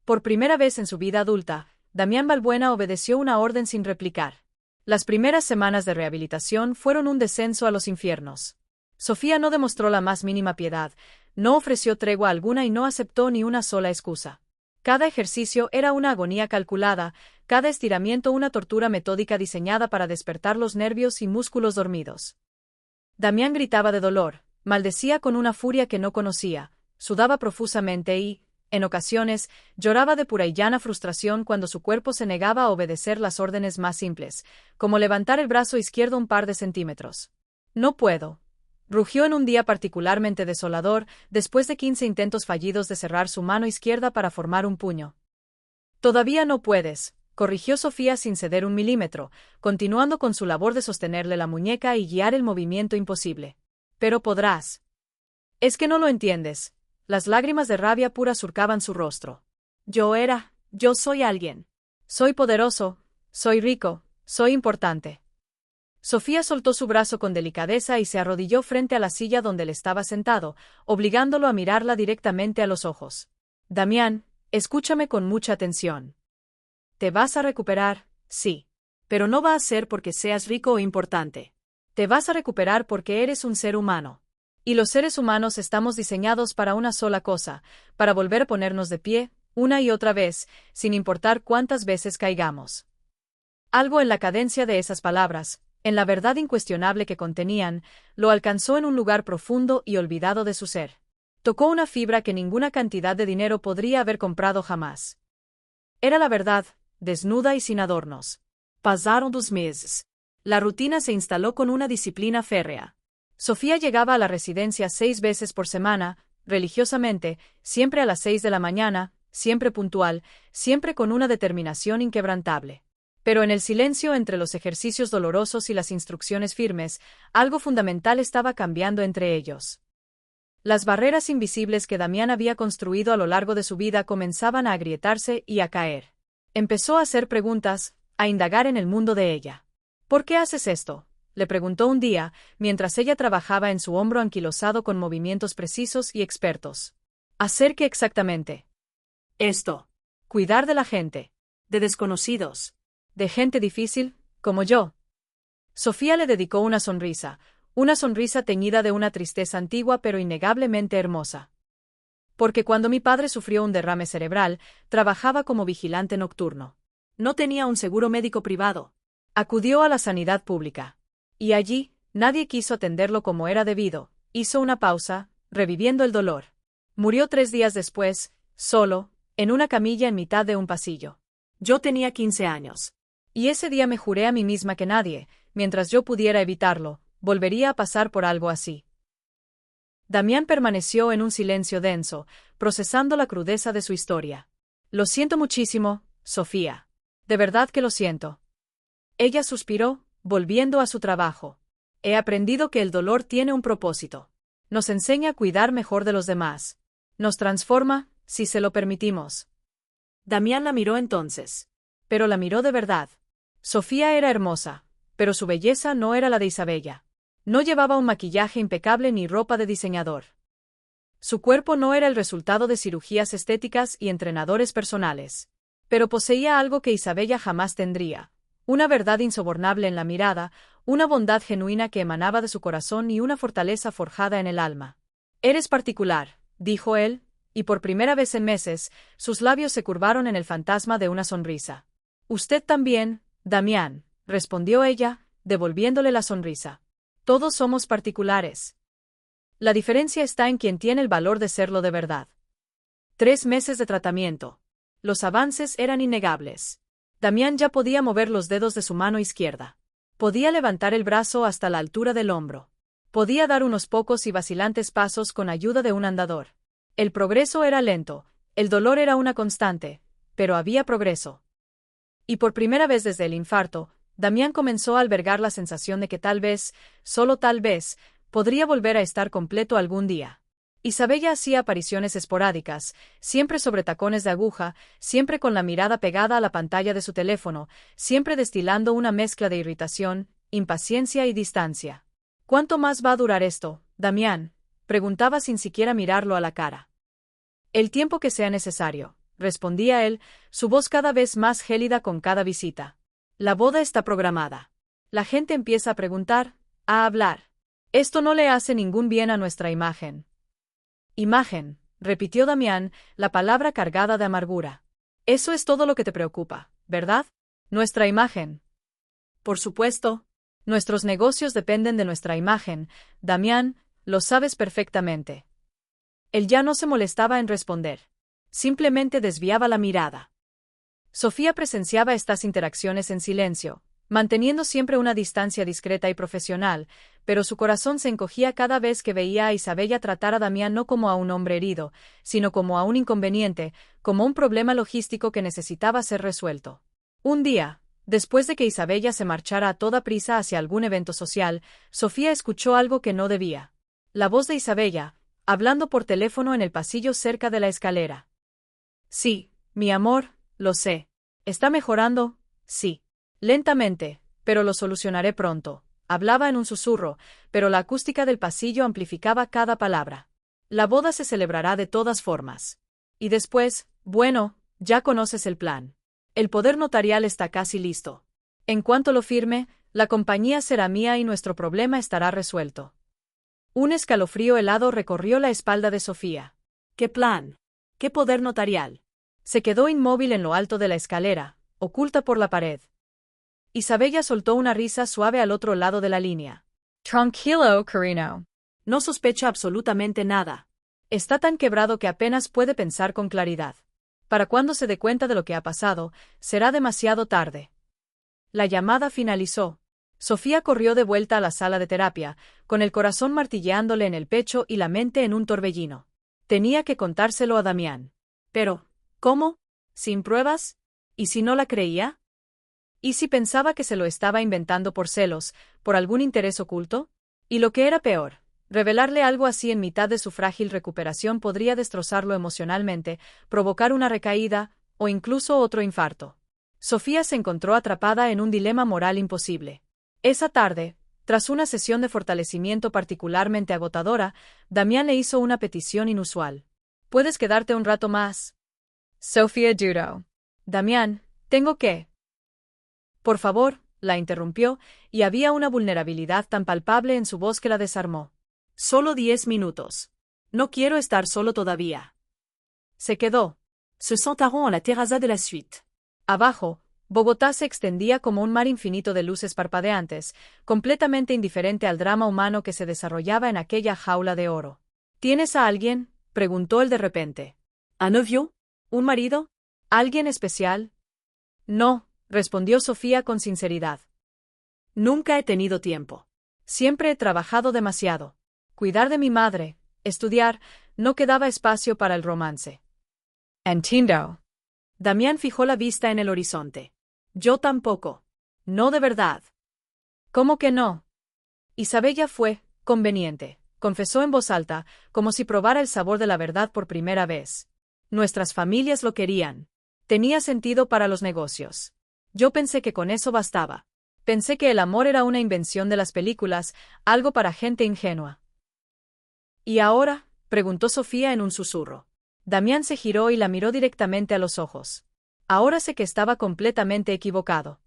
Por primera vez en su vida adulta, Damián Balbuena obedeció una orden sin replicar. Las primeras semanas de rehabilitación fueron un descenso a los infiernos. Sofía no demostró la más mínima piedad, no ofreció tregua alguna y no aceptó ni una sola excusa. Cada ejercicio era una agonía calculada, cada estiramiento una tortura metódica diseñada para despertar los nervios y músculos dormidos. Damián gritaba de dolor, maldecía con una furia que no conocía, sudaba profusamente y, en ocasiones, lloraba de pura y llana frustración cuando su cuerpo se negaba a obedecer las órdenes más simples, como levantar el brazo izquierdo un par de centímetros. No puedo. Rugió en un día particularmente desolador, después de 15 intentos fallidos de cerrar su mano izquierda para formar un puño. Todavía no puedes, corrigió Sofía sin ceder un milímetro, continuando con su labor de sostenerle la muñeca y guiar el movimiento imposible. Pero podrás. Es que no lo entiendes. Las lágrimas de rabia pura surcaban su rostro. Yo soy alguien. Soy poderoso, soy rico, soy importante. Sofía soltó su brazo con delicadeza y se arrodilló frente a la silla donde él estaba sentado, obligándolo a mirarla directamente a los ojos. Damián, escúchame con mucha atención. Te vas a recuperar, sí. Pero no va a ser porque seas rico o importante. Te vas a recuperar porque eres un ser humano. Y los seres humanos estamos diseñados para una sola cosa, para volver a ponernos de pie, una y otra vez, sin importar cuántas veces caigamos. Algo en la cadencia de esas palabras, en la verdad incuestionable que contenían, lo alcanzó en un lugar profundo y olvidado de su ser. Tocó una fibra que ninguna cantidad de dinero podría haber comprado jamás. Era la verdad, desnuda y sin adornos. Pasaron 2 meses. La rutina se instaló con una disciplina férrea. Sofía llegaba a la residencia 6 veces por semana, religiosamente, siempre a las 6 de la mañana, siempre puntual, siempre con una determinación inquebrantable. Pero en el silencio entre los ejercicios dolorosos y las instrucciones firmes, algo fundamental estaba cambiando entre ellos. Las barreras invisibles que Damián había construido a lo largo de su vida comenzaban a agrietarse y a caer. Empezó a hacer preguntas, a indagar en el mundo de ella. ¿Por qué haces esto?, le preguntó un día, mientras ella trabajaba en su hombro anquilosado con movimientos precisos y expertos. ¿Hacer qué exactamente? Esto. Cuidar de la gente. De desconocidos. De gente difícil, como yo. Sofía le dedicó una sonrisa teñida de una tristeza antigua pero innegablemente hermosa. Porque cuando mi padre sufrió un derrame cerebral, trabajaba como vigilante nocturno. No tenía un seguro médico privado. Acudió a la sanidad pública. Y allí, nadie quiso atenderlo como era debido. Hizo una pausa, reviviendo el dolor. Murió 3 días después, solo, en una camilla en mitad de un pasillo. Yo tenía 15 años. Y ese día me juré a mí misma que nadie, mientras yo pudiera evitarlo, volvería a pasar por algo así. Damián permaneció en un silencio denso, procesando la crudeza de su historia. Lo siento muchísimo, Sofía. De verdad que lo siento. Ella suspiró, volviendo a su trabajo. He aprendido que el dolor tiene un propósito. Nos enseña a cuidar mejor de los demás. Nos transforma, si se lo permitimos. Damián la miró entonces. Pero la miró de verdad. Sofía era hermosa, pero su belleza no era la de Isabella. No llevaba un maquillaje impecable ni ropa de diseñador. Su cuerpo no era el resultado de cirugías estéticas y entrenadores personales. Pero poseía algo que Isabella jamás tendría. Una verdad insobornable en la mirada, una bondad genuina que emanaba de su corazón y una fortaleza forjada en el alma. «Eres particular», dijo él, y por primera vez en meses, sus labios se curvaron en el fantasma de una sonrisa. «Usted también, Damián», respondió ella, devolviéndole la sonrisa. «Todos somos particulares. La diferencia está en quien tiene el valor de serlo de verdad». 3 meses de tratamiento. Los avances eran innegables. Damián ya podía mover los dedos de su mano izquierda. Podía levantar el brazo hasta la altura del hombro. Podía dar unos pocos y vacilantes pasos con ayuda de un andador. El progreso era lento, el dolor era una constante, pero había progreso. Y por primera vez desde el infarto, Damián comenzó a albergar la sensación de que tal vez, solo tal vez, podría volver a estar completo algún día. Isabella hacía apariciones esporádicas, siempre sobre tacones de aguja, siempre con la mirada pegada a la pantalla de su teléfono, siempre destilando una mezcla de irritación, impaciencia y distancia. «¿Cuánto más va a durar esto, Damián?», preguntaba sin siquiera mirarlo a la cara. «El tiempo que sea necesario», respondía él, su voz cada vez más gélida con cada visita. «La boda está programada. La gente empieza a preguntar, a hablar. Esto no le hace ningún bien a nuestra imagen». «Imagen», repitió Damián, la palabra cargada de amargura. «Eso es todo lo que te preocupa, ¿verdad? Nuestra imagen». «Por supuesto. Nuestros negocios dependen de nuestra imagen, Damián, lo sabes perfectamente». Él ya no se molestaba en responder. Simplemente desviaba la mirada. Sofía presenciaba estas interacciones en silencio, manteniendo siempre una distancia discreta y profesional, pero su corazón se encogía cada vez que veía a Isabella tratar a Damián no como a un hombre herido, sino como a un inconveniente, como un problema logístico que necesitaba ser resuelto. Un día, después de que Isabella se marchara a toda prisa hacia algún evento social, Sofía escuchó algo que no debía. La voz de Isabella, hablando por teléfono en el pasillo cerca de la escalera. «Sí, mi amor, lo sé. Está mejorando, sí. Lentamente, pero lo solucionaré pronto», hablaba en un susurro, pero la acústica del pasillo amplificaba cada palabra. «La boda se celebrará de todas formas. Y después, bueno, ya conoces el plan. El poder notarial está casi listo. En cuanto lo firme, la compañía será mía y nuestro problema estará resuelto». Un escalofrío helado recorrió la espalda de Sofía. «¿Qué plan? ¿Qué poder notarial?». Se quedó inmóvil en lo alto de la escalera, oculta por la pared. Isabella soltó una risa suave al otro lado de la línea. «Tranquilo, cariño. No sospecha absolutamente nada. Está tan quebrado que apenas puede pensar con claridad. Para cuando se dé cuenta de lo que ha pasado, será demasiado tarde». La llamada finalizó. Sofía corrió de vuelta a la sala de terapia, con el corazón martilleándole en el pecho y la mente en un torbellino. Tenía que contárselo a Damián. Pero, ¿cómo? ¿Sin pruebas? ¿Y si no la creía? ¿Y si pensaba que se lo estaba inventando por celos, por algún interés oculto? Y lo que era peor, revelarle algo así en mitad de su frágil recuperación podría destrozarlo emocionalmente, provocar una recaída, o incluso otro infarto. Sofía se encontró atrapada en un dilema moral imposible. Esa tarde, tras una sesión de fortalecimiento particularmente agotadora, Damián le hizo una petición inusual. «¿Puedes quedarte un rato más?». Sofía dudó. «Damián, tengo que». «Por favor», la interrumpió, y había una vulnerabilidad tan palpable en su voz que la desarmó. «Solo 10 minutos. No quiero estar solo todavía». Se quedó. Se sentaron a la terraza de la suite. Abajo, Bogotá se extendía como un mar infinito de luces parpadeantes, completamente indiferente al drama humano que se desarrollaba en aquella jaula de oro. «¿Tienes a alguien?», preguntó él de repente. «¿Un novio? ¿Un marido? ¿Alguien especial?». «No», respondió Sofía con sinceridad. «Nunca he tenido tiempo. Siempre he trabajado demasiado. Cuidar de mi madre, estudiar, no quedaba espacio para el romance». «Entiendo». Damián fijó la vista en el horizonte. «Yo tampoco. No de verdad». «¿Cómo que no?». Isabella fue conveniente, confesó en voz alta, como si probara el sabor de la verdad por primera vez. «Nuestras familias lo querían. Tenía sentido para los negocios. Yo pensé que con eso bastaba. Pensé que el amor era una invención de las películas, algo para gente ingenua». «¿Y ahora?», preguntó Sofía en un susurro. Damián se giró y la miró directamente a los ojos. Ahora sé que estaba completamente equivocado.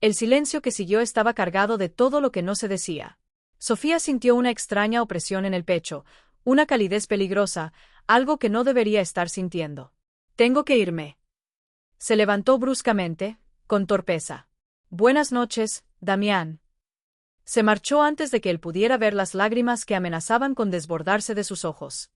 El silencio que siguió estaba cargado de todo lo que no se decía. Sofía sintió una extraña opresión en el pecho, una calidez peligrosa, algo que no debería estar sintiendo. Tengo que irme. Se levantó bruscamente, con torpeza. Buenas noches, Damián. Se marchó antes de que él pudiera ver las lágrimas que amenazaban con desbordarse de sus ojos.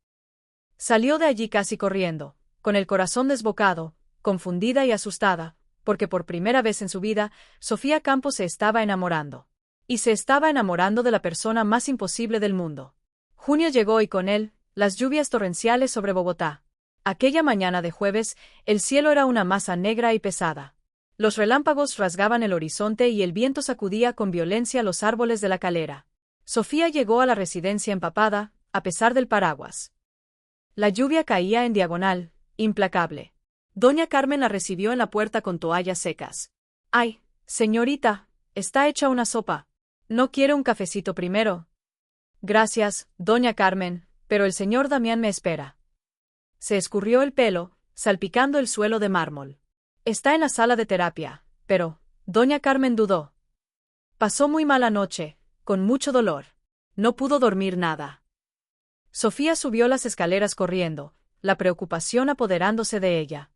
Salió de allí casi corriendo, con el corazón desbocado, confundida y asustada, porque por primera vez en su vida, Sofía Campos se estaba enamorando. Y se estaba enamorando de la persona más imposible del mundo. Junio llegó y con él, las lluvias torrenciales sobre Bogotá. Aquella mañana de jueves, el cielo era una masa negra y pesada. Los relámpagos rasgaban el horizonte y el viento sacudía con violencia los árboles de la calera. Sofía llegó a la residencia empapada, a pesar del paraguas. La lluvia caía en diagonal, implacable. Doña Carmen la recibió en la puerta con toallas secas. «Ay, señorita, está hecha una sopa. ¿No quiere un cafecito primero?» «Gracias, doña Carmen, pero el señor Damián me espera». Se escurrió el pelo, salpicando el suelo de mármol. «Está en la sala de terapia, pero...» Doña Carmen dudó. Pasó muy mala noche, con mucho dolor. No pudo dormir nada. Sofía subió las escaleras corriendo, la preocupación apoderándose de ella.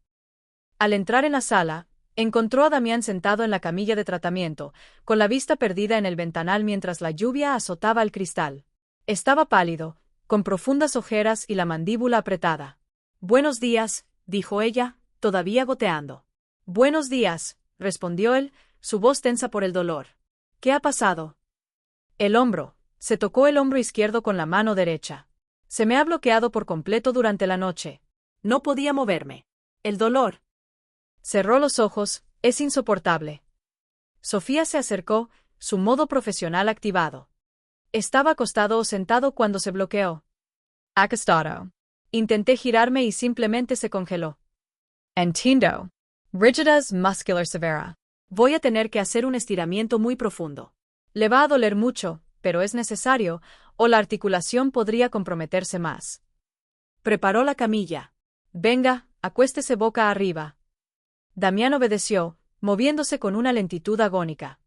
Al entrar en la sala, encontró a Damián sentado en la camilla de tratamiento, con la vista perdida en el ventanal mientras la lluvia azotaba el cristal. Estaba pálido, con profundas ojeras y la mandíbula apretada. «Buenos días», dijo ella, todavía goteando. «Buenos días», respondió él, su voz tensa por el dolor. «¿Qué ha pasado?» «El hombro». Se tocó el hombro izquierdo con la mano derecha. «Se me ha bloqueado por completo durante la noche. No podía moverme. El dolor». Cerró los ojos, «Es insoportable». Sofía se acercó, su modo profesional activado. Estaba acostado o sentado cuando se bloqueó. «Acostado». Intenté girarme y simplemente se congeló. «Entiendo. Rigidez muscular severa». Voy a tener que hacer un estiramiento muy profundo. Le va a doler mucho, pero es necesario, o la articulación podría comprometerse más. Preparó la camilla. «Venga, acuéstese boca arriba». Damián obedeció, moviéndose con una lentitud agónica.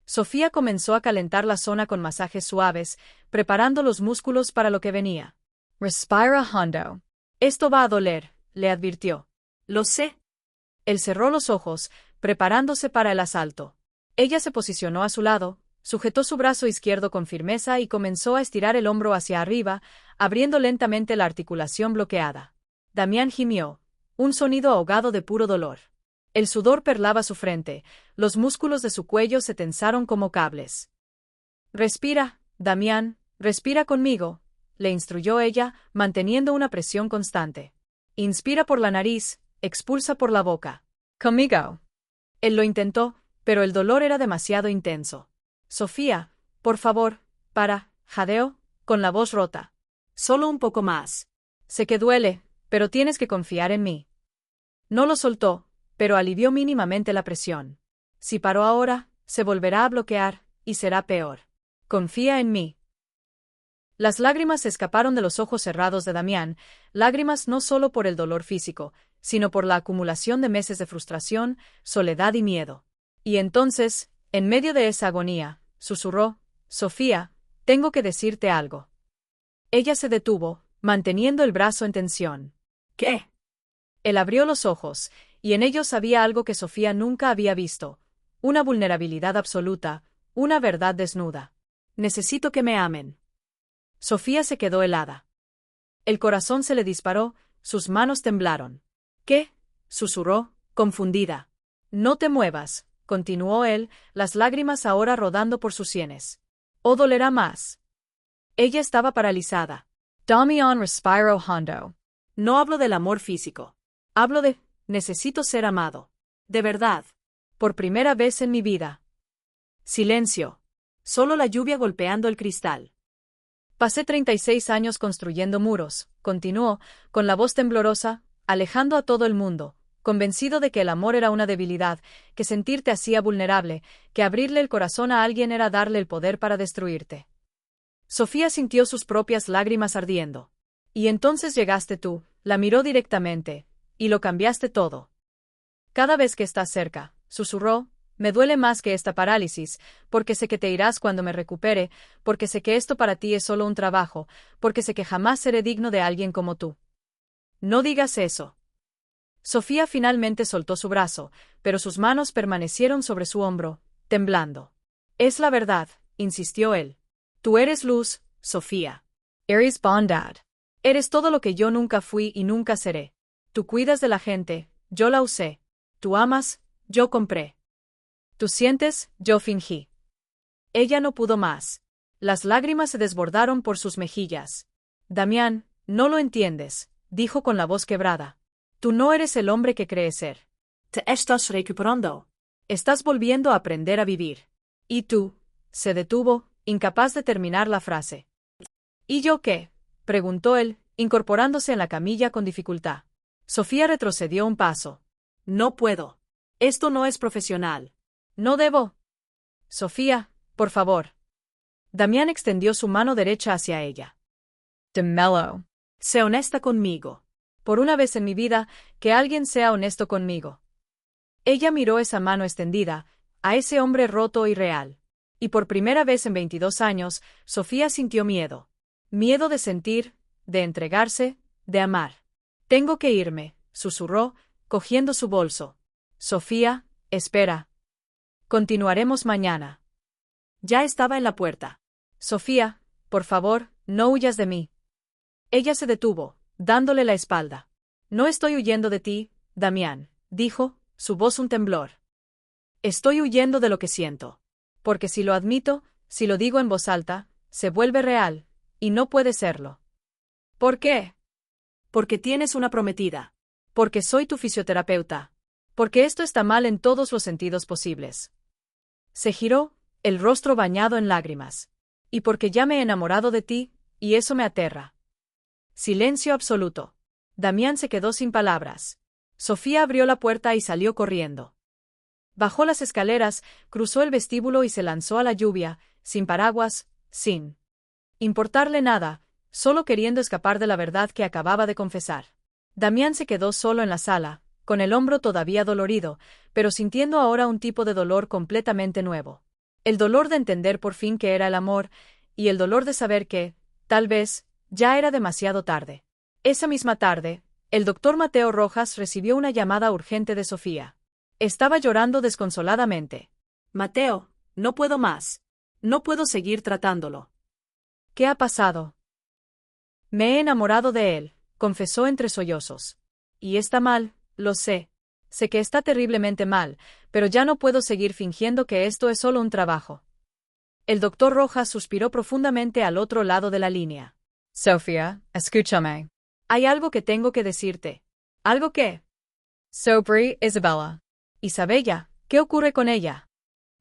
Sofía comenzó a calentar la zona con masajes suaves, preparando los músculos para lo que venía. «Respira hondo». «Esto va a doler», le advirtió. «Lo sé». Él cerró los ojos, preparándose para el asalto. Ella se posicionó a su lado, sujetó su brazo izquierdo con firmeza y comenzó a estirar el hombro hacia arriba, abriendo lentamente la articulación bloqueada. Damián gimió, un sonido ahogado de puro dolor. El sudor perlaba su frente, los músculos de su cuello se tensaron como cables. «Respira, Damián, respira conmigo», le instruyó ella, manteniendo una presión constante. «Inspira por la nariz, expulsa por la boca». «Conmigo». Él lo intentó, pero el dolor era demasiado intenso. «Sofía, por favor, para», jadeó, con la voz rota. «Solo un poco más». «Sé que duele, pero tienes que confiar en mí». No lo soltó, pero alivió mínimamente la presión. Si paró ahora, se volverá a bloquear, y será peor. «Confía en mí». Las lágrimas se escaparon de los ojos cerrados de Damián, lágrimas no solo por el dolor físico, sino por la acumulación de meses de frustración, soledad y miedo. Y entonces, en medio de esa agonía, susurró: «Sofía, tengo que decirte algo». Ella se detuvo, manteniendo el brazo en tensión. «¿Qué?». Él abrió los ojos, y en ellos había algo que Sofía nunca había visto, una vulnerabilidad absoluta, una verdad desnuda. «Necesito que me amen». Sofía se quedó helada. El corazón se le disparó, sus manos temblaron. «¿Qué?», susurró, confundida. «No te muevas», continuó él, las lágrimas ahora rodando por sus sienes. «O dolerá más». Ella estaba paralizada. «Damián respiro hondo». «No hablo del amor físico. Hablo de... necesito ser amado. De verdad. Por primera vez en mi vida». Silencio. Solo la lluvia golpeando el cristal. «Pasé 36 años construyendo muros», continuó, con la voz temblorosa, alejando a todo el mundo, convencido de que el amor era una debilidad, que sentirte hacía vulnerable, que abrirle el corazón a alguien era darle el poder para destruirte. Sofía sintió sus propias lágrimas ardiendo. Y entonces llegaste tú, la miró directamente, y lo cambiaste todo. Cada vez que estás cerca, susurró, me duele más que esta parálisis, porque sé que te irás cuando me recupere, porque sé que esto para ti es solo un trabajo, porque sé que jamás seré digno de alguien como tú. No digas eso. Sofía finalmente soltó su brazo, pero sus manos permanecieron sobre su hombro, temblando. Es la verdad, insistió él. Tú eres luz, Sofía. Eres bondad. Eres todo lo que yo nunca fui y nunca seré. Tú cuidas de la gente, yo la usé. Tú amas, yo compré. Tú sientes, yo fingí. Ella no pudo más. Las lágrimas se desbordaron por sus mejillas. Damián, no lo entiendes, dijo con la voz quebrada. Tú no eres el hombre que crees ser. Te estás recuperando. Estás volviendo a aprender a vivir. ¿Y tú? Se detuvo, incapaz de terminar la frase. ¿Y yo qué? Preguntó él, incorporándose en la camilla con dificultad. Sofía retrocedió un paso. No puedo. Esto no es profesional. No debo. Sofía, por favor. Damián extendió su mano derecha hacia ella. Demelo. Sé honesta conmigo. Por una vez en mi vida, que alguien sea honesto conmigo. Ella miró esa mano extendida, a ese hombre roto y real. Y por primera vez en 22 años, Sofía sintió miedo. Miedo de sentir, de entregarse, de amar. Tengo que irme, susurró, cogiendo su bolso. Sofía, espera. Continuaremos mañana. Ya estaba en la puerta. Sofía, por favor, no huyas de mí. Ella se detuvo, dándole la espalda. No estoy huyendo de ti, Damián, dijo, su voz un temblor. Estoy huyendo de lo que siento. Porque si lo admito, si lo digo en voz alta, se vuelve real, y no puede serlo. ¿Por qué? Porque tienes una prometida. Porque soy tu fisioterapeuta. Porque esto está mal en todos los sentidos posibles. Se giró, el rostro bañado en lágrimas. Y porque ya me he enamorado de ti, y eso me aterra. Silencio absoluto. Damián se quedó sin palabras. Sofía abrió la puerta y salió corriendo. Bajó las escaleras, cruzó el vestíbulo y se lanzó a la lluvia, sin paraguas, sin importarle nada, solo queriendo escapar de la verdad que acababa de confesar. Damián se quedó solo en la sala, con el hombro todavía dolorido, pero sintiendo ahora un tipo de dolor completamente nuevo. El dolor de entender por fin que era el amor, y el dolor de saber que, tal vez, ya era demasiado tarde. Esa misma tarde, el doctor Mateo Rojas recibió una llamada urgente de Sofía. Estaba llorando desconsoladamente. Mateo, no puedo más. No puedo seguir tratándolo. ¿Qué ha pasado? Me he enamorado de él, confesó entre sollozos. Y está mal, lo sé. Sé que está terriblemente mal, pero ya no puedo seguir fingiendo que esto es solo un trabajo. El doctor Rojas suspiró profundamente al otro lado de la línea. Sofía, escúchame. Hay algo que tengo que decirte. ¿Algo qué? Sobre Isabella. Isabella, ¿qué ocurre con ella?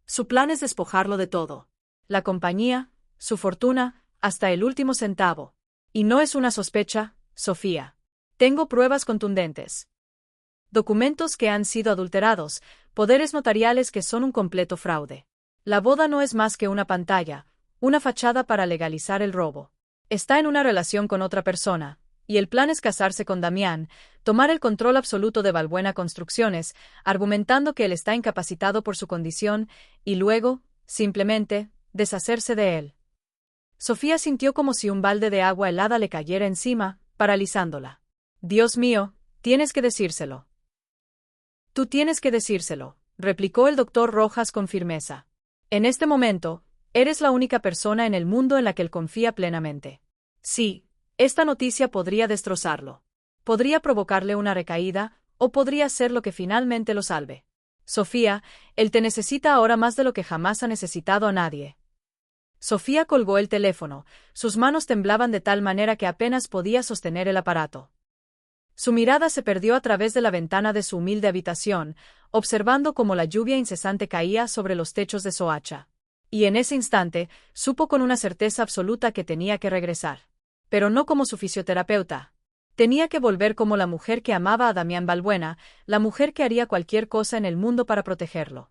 Su plan es despojarlo de todo. La compañía, su fortuna, hasta el último centavo. Y no es una sospecha, Sofía. Tengo pruebas contundentes. Documentos que han sido adulterados, poderes notariales que son un completo fraude. La boda no es más que una pantalla, una fachada para legalizar el robo. Está en una relación con otra persona, y el plan es casarse con Damián, tomar el control absoluto de Valbuena Construcciones, argumentando que él está incapacitado por su condición, y luego, simplemente, deshacerse de él. Sofía sintió como si un balde de agua helada le cayera encima, paralizándola. Dios mío, tienes que decírselo. Tú tienes que decírselo, replicó el doctor Rojas con firmeza. En este momento, eres la única persona en el mundo en la que él confía plenamente. Sí, esta noticia podría destrozarlo. Podría provocarle una recaída, o podría ser lo que finalmente lo salve. Sofía, él te necesita ahora más de lo que jamás ha necesitado a nadie. Sofía colgó el teléfono, sus manos temblaban de tal manera que apenas podía sostener el aparato. Su mirada se perdió a través de la ventana de su humilde habitación, observando cómo la lluvia incesante caía sobre los techos de Soacha. Y en ese instante, supo con una certeza absoluta que tenía que regresar. Pero no como su fisioterapeuta. Tenía que volver como la mujer que amaba a Damián Valbuena, la mujer que haría cualquier cosa en el mundo para protegerlo.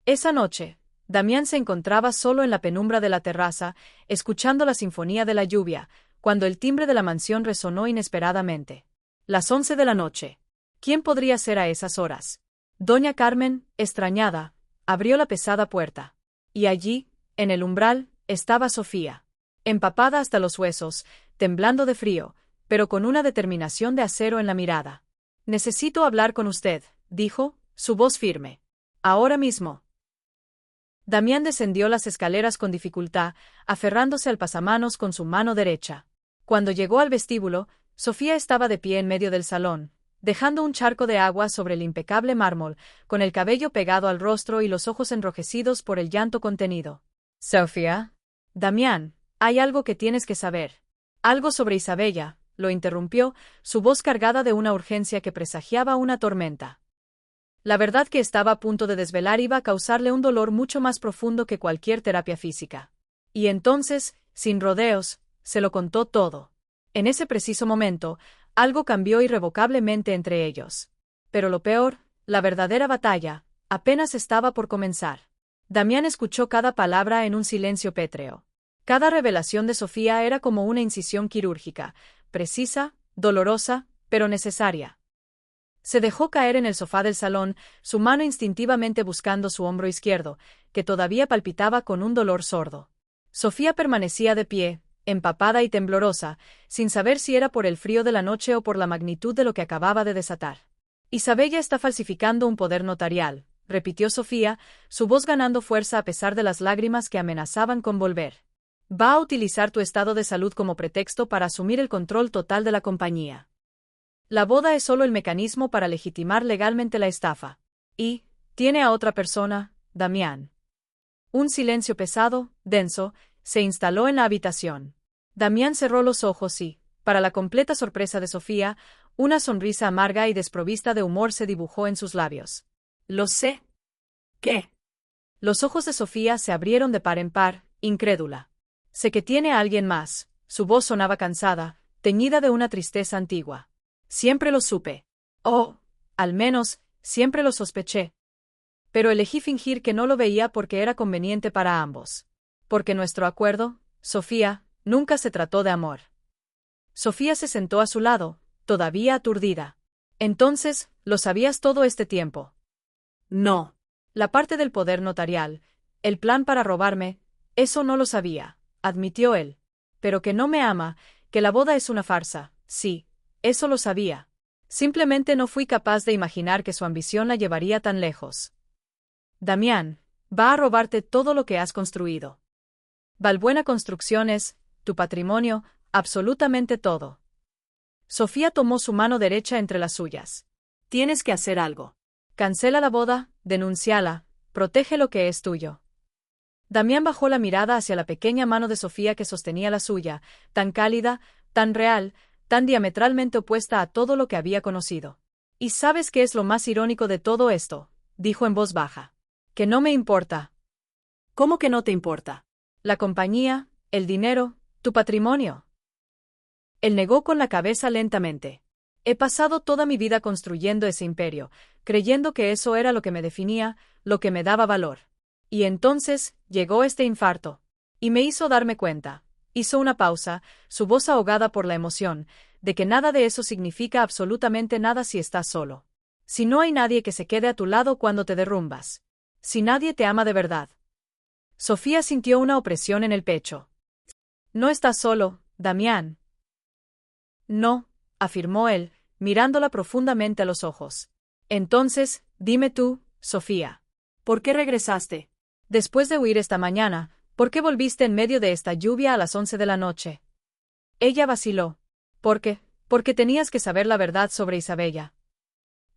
Esa noche, Damián se encontraba solo en la penumbra de la terraza, escuchando la sinfonía de la lluvia, cuando el timbre de la mansión resonó inesperadamente. Las 11 de la noche. ¿Quién podría ser a esas horas? Doña Carmen, extrañada, abrió la pesada puerta. Y allí, en el umbral, estaba Sofía. Empapada hasta los huesos, temblando de frío, pero con una determinación de acero en la mirada. «Necesito hablar con usted», dijo, su voz firme. «Ahora mismo». Damián descendió las escaleras con dificultad, aferrándose al pasamanos con su mano derecha. Cuando llegó al vestíbulo, Sofía estaba de pie en medio del salón, dejando un charco de agua sobre el impecable mármol, con el cabello pegado al rostro y los ojos enrojecidos por el llanto contenido. «Sofía». «Damián, hay algo que tienes que saber». «Algo sobre Isabella», lo interrumpió, su voz cargada de una urgencia que presagiaba una tormenta. La verdad que estaba a punto de desvelar iba a causarle un dolor mucho más profundo que cualquier terapia física. Y entonces, sin rodeos, se lo contó todo. En ese preciso momento, algo cambió irrevocablemente entre ellos. Pero lo peor, la verdadera batalla, apenas estaba por comenzar. Damián escuchó cada palabra en un silencio pétreo. Cada revelación de Sofía era como una incisión quirúrgica, precisa, dolorosa, pero necesaria. Se dejó caer en el sofá del salón, su mano instintivamente buscando su hombro izquierdo, que todavía palpitaba con un dolor sordo. Sofía permanecía de pie, empapada y temblorosa, sin saber si era por el frío de la noche o por la magnitud de lo que acababa de desatar. «Isabella está falsificando un poder notarial», repitió Sofía, su voz ganando fuerza a pesar de las lágrimas que amenazaban con volver. «Va a utilizar tu estado de salud como pretexto para asumir el control total de la compañía. La boda es solo el mecanismo para legitimar legalmente la estafa. Y tiene a otra persona, Damián». Un silencio pesado, denso, se instaló en la habitación. Damián cerró los ojos y, para la completa sorpresa de Sofía, una sonrisa amarga y desprovista de humor se dibujó en sus labios. «Lo sé». «¿Qué?». Los ojos de Sofía se abrieron de par en par, incrédula. «Sé que tiene a alguien más». Su voz sonaba cansada, teñida de una tristeza antigua. «Siempre lo supe. Oh, al menos, siempre lo sospeché. Pero elegí fingir que no lo veía porque era conveniente para ambos. Porque nuestro acuerdo, Sofía, nunca se trató de amor». Sofía se sentó a su lado, todavía aturdida. «Entonces, ¿lo sabías todo este tiempo?» «No. La parte del poder notarial, el plan para robarme, eso no lo sabía», admitió él. «Pero que no me ama, que la boda es una farsa, sí, eso lo sabía. Simplemente no fui capaz de imaginar que su ambición la llevaría tan lejos». «Damián, va a robarte todo lo que has construido. Valbuena Construcciones, tu patrimonio, absolutamente todo». Sofía tomó su mano derecha entre las suyas. «Tienes que hacer algo. Cancela la boda, denúnciala, protege lo que es tuyo». Damián bajó la mirada hacia la pequeña mano de Sofía que sostenía la suya, tan cálida, tan real, tan diametralmente opuesta a todo lo que había conocido. «¿Y sabes qué es lo más irónico de todo esto?», dijo en voz baja. «Que no me importa». «¿Cómo que no te importa?». «La compañía, el dinero, tu patrimonio». Él negó con la cabeza lentamente. «He pasado toda mi vida construyendo ese imperio, creyendo que eso era lo que me definía, lo que me daba valor. Y entonces, llegó este infarto. Y me hizo darme cuenta». Hizo una pausa, su voz ahogada por la emoción, «de que nada de eso significa absolutamente nada si estás solo. Si no hay nadie que se quede a tu lado cuando te derrumbas. Si nadie te ama de verdad». Sofía sintió una opresión en el pecho. «No estás solo, Damián». «No», afirmó él, mirándola profundamente a los ojos. «Entonces, dime tú, Sofía. ¿Por qué regresaste? Después de huir esta mañana, ¿por qué volviste en medio de esta lluvia a las 11 de la noche?» Ella vaciló. Porque tenías que saber la verdad sobre Isabella».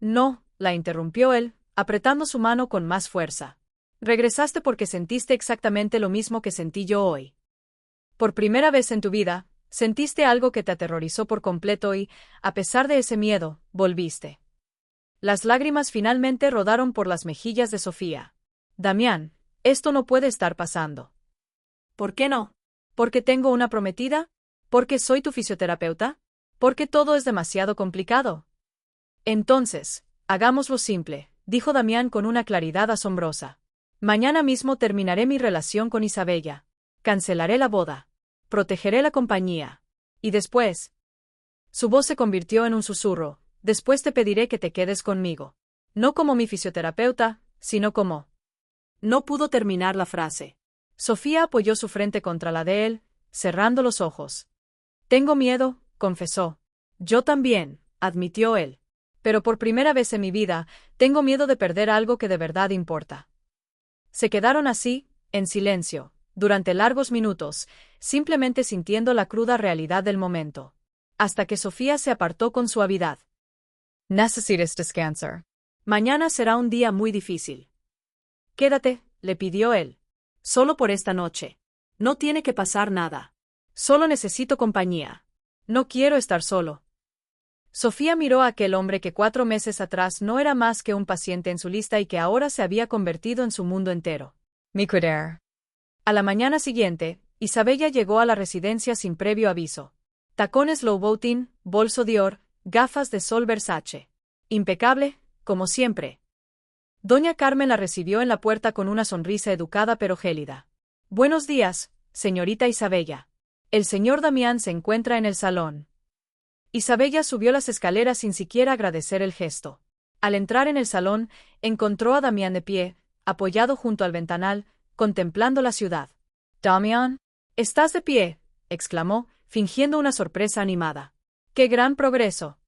«No», la interrumpió él, apretando su mano con más fuerza. «Regresaste porque sentiste exactamente lo mismo que sentí yo hoy. Por primera vez en tu vida, sentiste algo que te aterrorizó por completo y, a pesar de ese miedo, volviste». Las lágrimas finalmente rodaron por las mejillas de Sofía. «Damián, esto no puede estar pasando». «¿Por qué no? ¿Porque tengo una prometida? ¿Porque soy tu fisioterapeuta? ¿Porque todo es demasiado complicado?» «Entonces, hagámoslo simple», dijo Damián con una claridad asombrosa. «Mañana mismo terminaré mi relación con Isabella. Cancelaré la boda. Protegeré la compañía. Y después. Su voz se convirtió en un susurro. Después te pediré que te quedes conmigo. No como mi fisioterapeuta, sino como. No pudo terminar la frase. Sofía apoyó su frente contra la de él, cerrando los ojos. Tengo miedo, confesó. Yo también, admitió él. Pero por primera vez en mi vida, tengo miedo de perder algo que de verdad importa. Se quedaron así, en silencio, durante largos minutos, simplemente sintiendo la cruda realidad del momento. Hasta que Sofía se apartó con suavidad. Necesitas descansar. Mañana será un día muy difícil. Quédate, le pidió él. Solo por esta noche. No tiene que pasar nada. Solo necesito compañía. No quiero estar solo. Sofía miró a aquel hombre que 4 meses atrás no era más que un paciente en su lista y que ahora se había convertido en su mundo entero. Mi cuidar. A la mañana siguiente, Isabella llegó a la residencia sin previo aviso. Tacones Louboutin, bolso Dior, gafas de sol Versace. Impecable, como siempre. Doña Carmen la recibió en la puerta con una sonrisa educada pero gélida. Buenos días, señorita Isabella. El señor Damián se encuentra en el salón. Isabella subió las escaleras sin siquiera agradecer el gesto. Al entrar en el salón, encontró a Damián de pie, apoyado junto al ventanal, contemplando la ciudad. Damián, ¿estás de pie?, exclamó, fingiendo una sorpresa animada. ¡Qué gran progreso!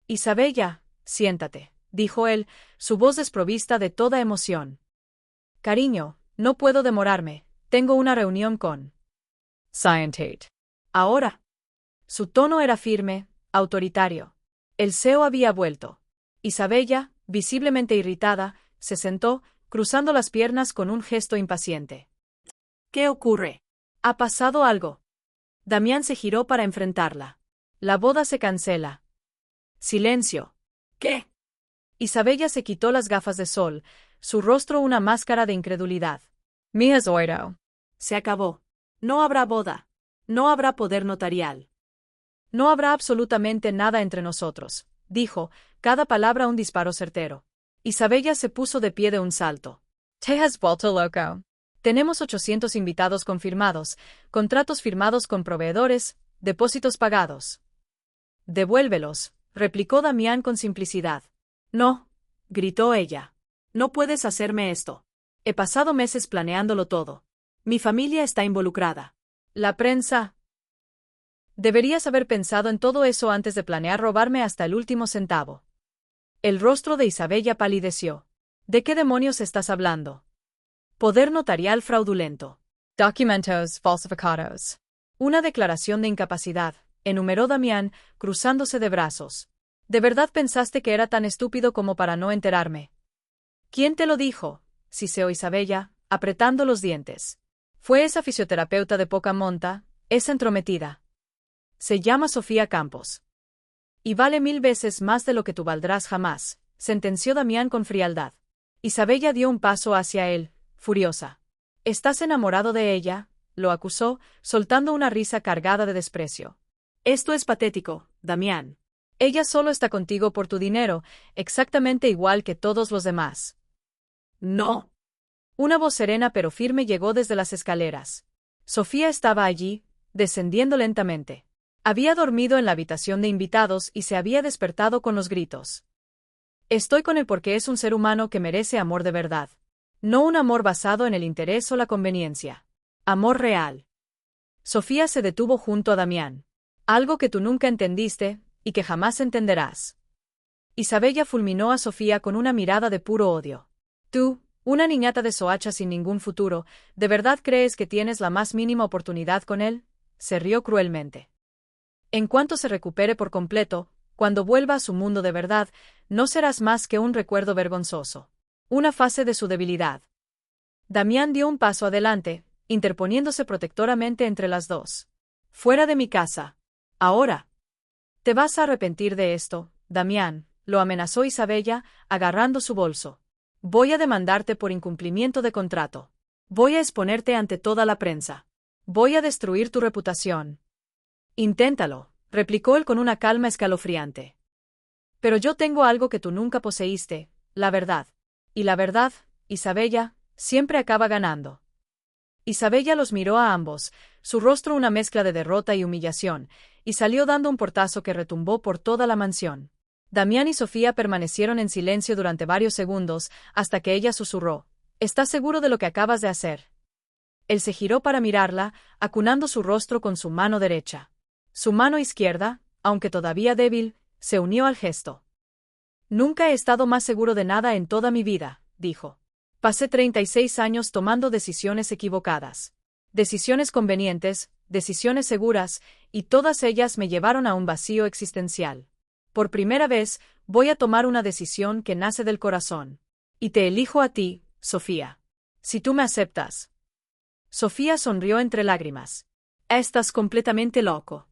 Isabella, siéntate, dijo él, su voz desprovista de toda emoción. Cariño, no puedo demorarme, tengo una reunión con Scientate. Ahora. Su tono era firme, autoritario. El CEO había vuelto. Isabella, visiblemente irritada, se sentó, cruzando las piernas con un gesto impaciente. ¿Qué ocurre? ¿Ha pasado algo? Damián se giró para enfrentarla. La boda se cancela. Silencio. ¿Qué? Isabella se quitó las gafas de sol, su rostro una máscara de incredulidad. Mi has oído. Se acabó. No habrá boda. No habrá poder notarial. No habrá absolutamente nada entre nosotros, dijo, cada palabra un disparo certero. Isabella se puso de pie de un salto. Te has vuelto loco. Tenemos 800 invitados confirmados, contratos firmados con proveedores, depósitos pagados. Devuélvelos, replicó Damián con simplicidad. No, gritó ella. No puedes hacerme esto. He pasado meses planeándolo todo. Mi familia está involucrada. La prensa. Deberías haber pensado en todo eso antes de planear robarme hasta el último centavo. El rostro de Isabella palideció. ¿De qué demonios estás hablando? Poder notarial fraudulento. Documentos falsificados. Una declaración de incapacidad, enumeró Damián, cruzándose de brazos. ¿De verdad pensaste que era tan estúpido como para no enterarme? ¿Quién te lo dijo?, siseó Isabella, apretando los dientes. Fue esa fisioterapeuta de poca monta, esa entrometida. Se llama Sofía Campos. Y vale 1000 veces más de lo que tú valdrás jamás, sentenció Damián con frialdad. Isabella dio un paso hacia él, furiosa. ¿Estás enamorado de ella?, lo acusó, soltando una risa cargada de desprecio. Esto es patético, Damián. Ella solo está contigo por tu dinero, exactamente igual que todos los demás. No. Una voz serena pero firme llegó desde las escaleras. Sofía estaba allí, descendiendo lentamente. Había dormido en la habitación de invitados y se había despertado con los gritos. Estoy con él porque es un ser humano que merece amor de verdad. No un amor basado en el interés o la conveniencia. Amor real. Sofía se detuvo junto a Damián. Algo que tú nunca entendiste, y que jamás entenderás. Isabella fulminó a Sofía con una mirada de puro odio. Tú, una niñata de Soacha sin ningún futuro, ¿de verdad crees que tienes la más mínima oportunidad con él? Se rió cruelmente. En cuanto se recupere por completo, cuando vuelva a su mundo de verdad, no serás más que un recuerdo vergonzoso. Una fase de su debilidad. Damián dio un paso adelante, interponiéndose protectoramente entre las dos. Fuera de mi casa. Ahora. Te vas a arrepentir de esto, Damián, lo amenazó Isabella, agarrando su bolso. Voy a demandarte por incumplimiento de contrato. Voy a exponerte ante toda la prensa. Voy a destruir tu reputación. Inténtalo, replicó él con una calma escalofriante. Pero yo tengo algo que tú nunca poseíste, la verdad. Y la verdad, Isabella, siempre acaba ganando. Isabella los miró a ambos, su rostro una mezcla de derrota y humillación, y salió dando un portazo que retumbó por toda la mansión. Damián y Sofía permanecieron en silencio durante varios segundos, hasta que ella susurró: ¿Estás seguro de lo que acabas de hacer? Él se giró para mirarla, acunando su rostro con su mano derecha. Su mano izquierda, aunque todavía débil, se unió al gesto. Nunca he estado más seguro de nada en toda mi vida, dijo. Pasé 36 años tomando decisiones equivocadas. Decisiones convenientes, decisiones seguras, y todas ellas me llevaron a un vacío existencial. Por primera vez, voy a tomar una decisión que nace del corazón. Y te elijo a ti, Sofía. Si tú me aceptas. Sofía sonrió entre lágrimas. Estás completamente loco.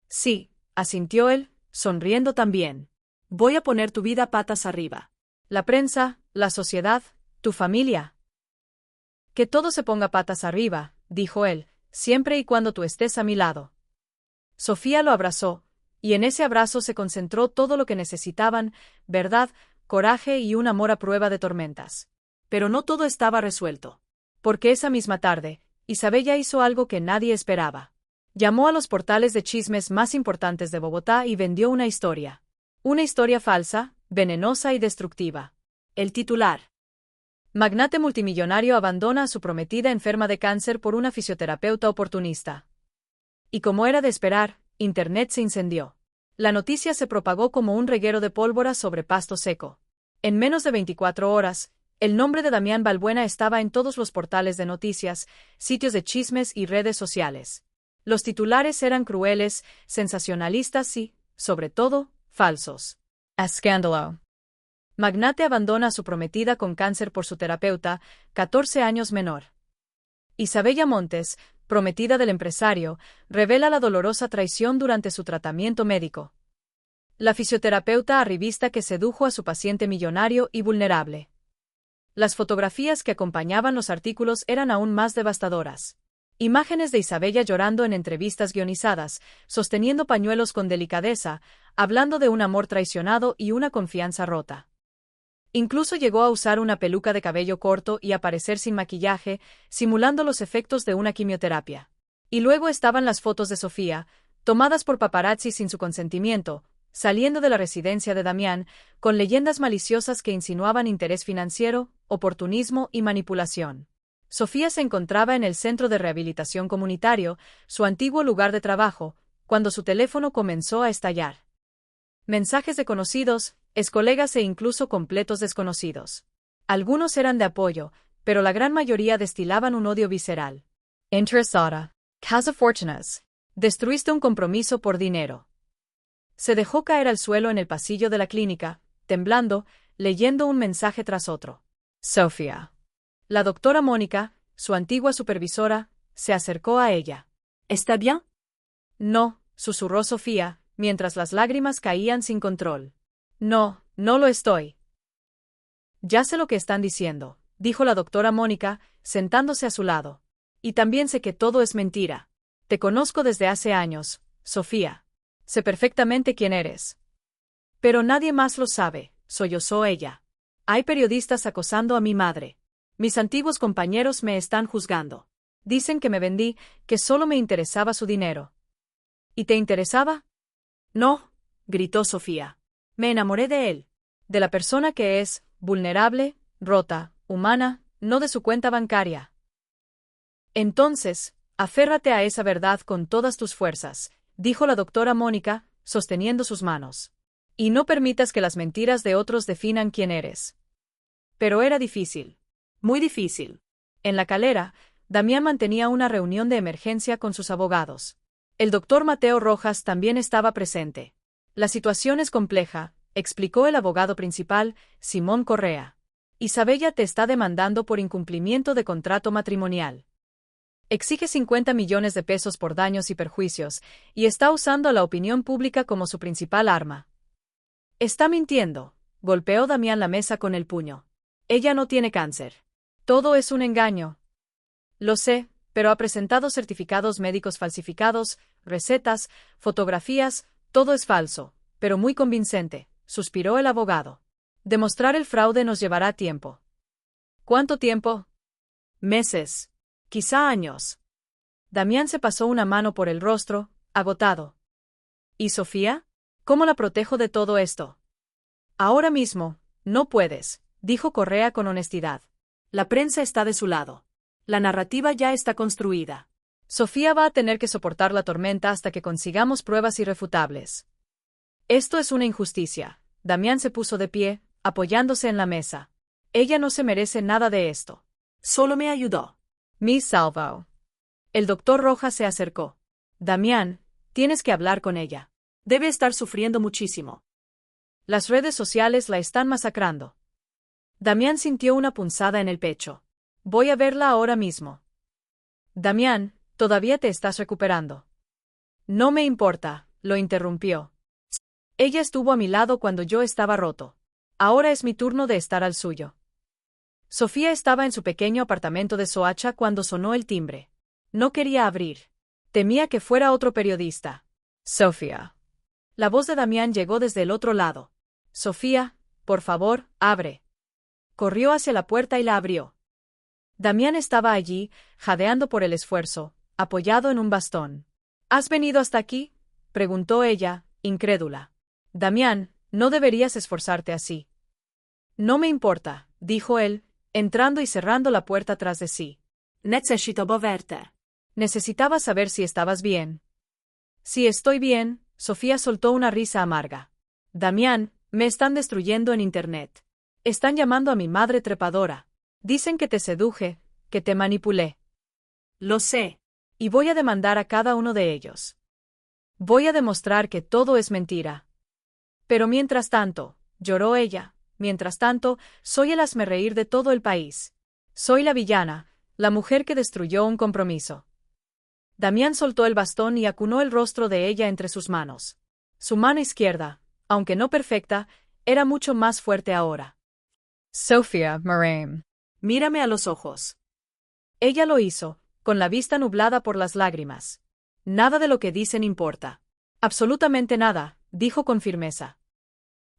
Sí, asintió él, sonriendo también. Voy a poner tu vida patas arriba. La prensa, la sociedad, tu familia. Que todo se ponga patas arriba, dijo él, siempre y cuando tú estés a mi lado. Sofía lo abrazó, y en ese abrazo se concentró todo lo que necesitaban: verdad, coraje y un amor a prueba de tormentas. Pero no todo estaba resuelto. Porque esa misma tarde, Isabella hizo algo que nadie esperaba. Llamó a los portales de chismes más importantes de Bogotá y vendió una historia. Una historia falsa, venenosa y destructiva. El titular: Magnate multimillonario abandona a su prometida enferma de cáncer por una fisioterapeuta oportunista. Y como era de esperar, Internet se incendió. La noticia se propagó como un reguero de pólvora sobre pasto seco. En menos de 24 horas, el nombre de Damián Balbuena estaba en todos los portales de noticias, sitios de chismes y redes sociales. Los titulares eran crueles, sensacionalistas y, sobre todo, falsos. Escándalo. Magnate abandona a su prometida con cáncer por su terapeuta, 14 años menor. Isabella Montes, prometida del empresario, revela la dolorosa traición durante su tratamiento médico. La fisioterapeuta arribista que sedujo a su paciente millonario y vulnerable. Las fotografías que acompañaban los artículos eran aún más devastadoras. Imágenes de Isabella llorando en entrevistas guionizadas, sosteniendo pañuelos con delicadeza, hablando de un amor traicionado y una confianza rota. Incluso llegó a usar una peluca de cabello corto y aparecer sin maquillaje, simulando los efectos de una quimioterapia. Y luego estaban las fotos de Sofía, tomadas por paparazzi sin su consentimiento, saliendo de la residencia de Damián, con leyendas maliciosas que insinuaban interés financiero, oportunismo y manipulación. Sofía se encontraba en el centro de rehabilitación comunitario, su antiguo lugar de trabajo, cuando su teléfono comenzó a estallar. Mensajes de conocidos, excolegas e incluso completos desconocidos. Algunos eran de apoyo, pero la gran mayoría destilaban un odio visceral. Interesada. Casa Fortunas. Destruiste un compromiso por dinero. Se dejó caer al suelo en el pasillo de la clínica, temblando, leyendo un mensaje tras otro. Sofía. La doctora Mónica, su antigua supervisora, se acercó a ella. ¿Está bien? No, susurró Sofía, mientras las lágrimas caían sin control. No, no lo estoy. Ya sé lo que están diciendo, dijo la doctora Mónica, sentándose a su lado. Y también sé que todo es mentira. Te conozco desde hace años, Sofía. Sé perfectamente quién eres. Pero nadie más lo sabe, sollozó ella. Hay periodistas acosando a mi madre. Mis antiguos compañeros me están juzgando. Dicen que me vendí, que solo me interesaba su dinero. ¿Y te interesaba? No, gritó Sofía. Me enamoré de él. De la persona que es, vulnerable, rota, humana, no de su cuenta bancaria. Entonces, aférrate a esa verdad con todas tus fuerzas, dijo la doctora Mónica, sosteniendo sus manos. Y no permitas que las mentiras de otros definan quién eres. Pero era difícil. Muy difícil. En La Calera, Damián mantenía una reunión de emergencia con sus abogados. El doctor Mateo Rojas también estaba presente. La situación es compleja, explicó el abogado principal, Simón Correa. Isabella te está demandando por incumplimiento de contrato matrimonial. Exige 50 millones de pesos por daños y perjuicios, y está usando a la opinión pública como su principal arma. Está mintiendo, golpeó Damián la mesa con el puño. Ella no tiene cáncer. Todo es un engaño. Lo sé, pero ha presentado certificados médicos falsificados, recetas, fotografías, todo es falso, pero muy convincente, suspiró el abogado. Demostrar el fraude nos llevará tiempo. ¿Cuánto tiempo? Meses. Quizá años. Damián se pasó una mano por el rostro, agotado. ¿Y Sofía? ¿Cómo la protejo de todo esto? Ahora mismo, no puedes, dijo Correa con honestidad. La prensa está de su lado. La narrativa ya está construida. Sofía va a tener que soportar la tormenta hasta que consigamos pruebas irrefutables. Esto es una injusticia. Damián se puso de pie, apoyándose en la mesa. Ella no se merece nada de esto. Solo me ayudó. Me salvó. El doctor Rojas se acercó. Damián, tienes que hablar con ella. Debe estar sufriendo muchísimo. Las redes sociales la están masacrando. Damián sintió una punzada en el pecho. Voy a verla ahora mismo. Damián, todavía te estás recuperando. No me importa, lo interrumpió. Ella estuvo a mi lado cuando yo estaba roto. Ahora es mi turno de estar al suyo. Sofía estaba en su pequeño apartamento de Soacha cuando sonó el timbre. No quería abrir. Temía que fuera otro periodista. Sofía. La voz de Damián llegó desde el otro lado. Sofía, por favor, abre. Corrió hacia la puerta y la abrió. Damián estaba allí, jadeando por el esfuerzo, apoyado en un bastón. ¿Has venido hasta aquí?, preguntó ella, incrédula. Damián, no deberías esforzarte así. No me importa, dijo él, entrando y cerrando la puerta tras de sí. Necesito verte. Necesitaba saber si estabas bien. Si estoy bien, Sofía soltó una risa amarga. Damián, me están destruyendo en Internet. Están llamando a mi madre trepadora. Dicen que te seduje, que te manipulé. Lo sé. Y voy a demandar a cada uno de ellos. Voy a demostrar que todo es mentira. Pero mientras tanto, lloró ella, mientras tanto, soy el hazmerreír de todo el país. Soy la villana, la mujer que destruyó un compromiso. Damián soltó el bastón y acunó el rostro de ella entre sus manos. Su mano izquierda, aunque no perfecta, era mucho más fuerte ahora. Sofía Moraim. Mírame a los ojos. Ella lo hizo, con la vista nublada por las lágrimas. Nada de lo que dicen importa. Absolutamente nada, dijo con firmeza.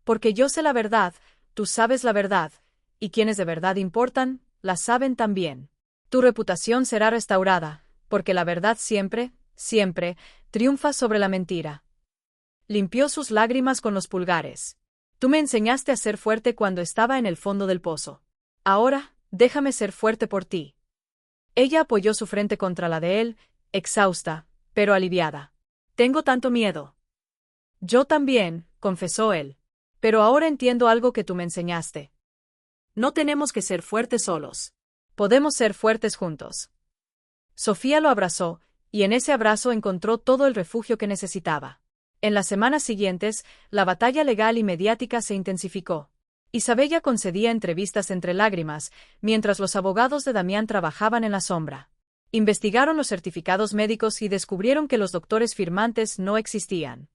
Porque yo sé la verdad, tú sabes la verdad, y quienes de verdad importan, la saben también. Tu reputación será restaurada, porque la verdad siempre, siempre, triunfa sobre la mentira. Limpió sus lágrimas con los pulgares. Tú me enseñaste a ser fuerte cuando estaba en el fondo del pozo. Ahora, déjame ser fuerte por ti. Ella apoyó su frente contra la de él, exhausta, pero aliviada. Tengo tanto miedo. Yo también, confesó él. Pero ahora entiendo algo que tú me enseñaste. No tenemos que ser fuertes solos. Podemos ser fuertes juntos. Sofía lo abrazó, y en ese abrazo encontró todo el refugio que necesitaba. En las semanas siguientes, la batalla legal y mediática se intensificó. Isabella concedía entrevistas entre lágrimas, mientras los abogados de Damián trabajaban en la sombra. Investigaron los certificados médicos y descubrieron que los doctores firmantes no existían.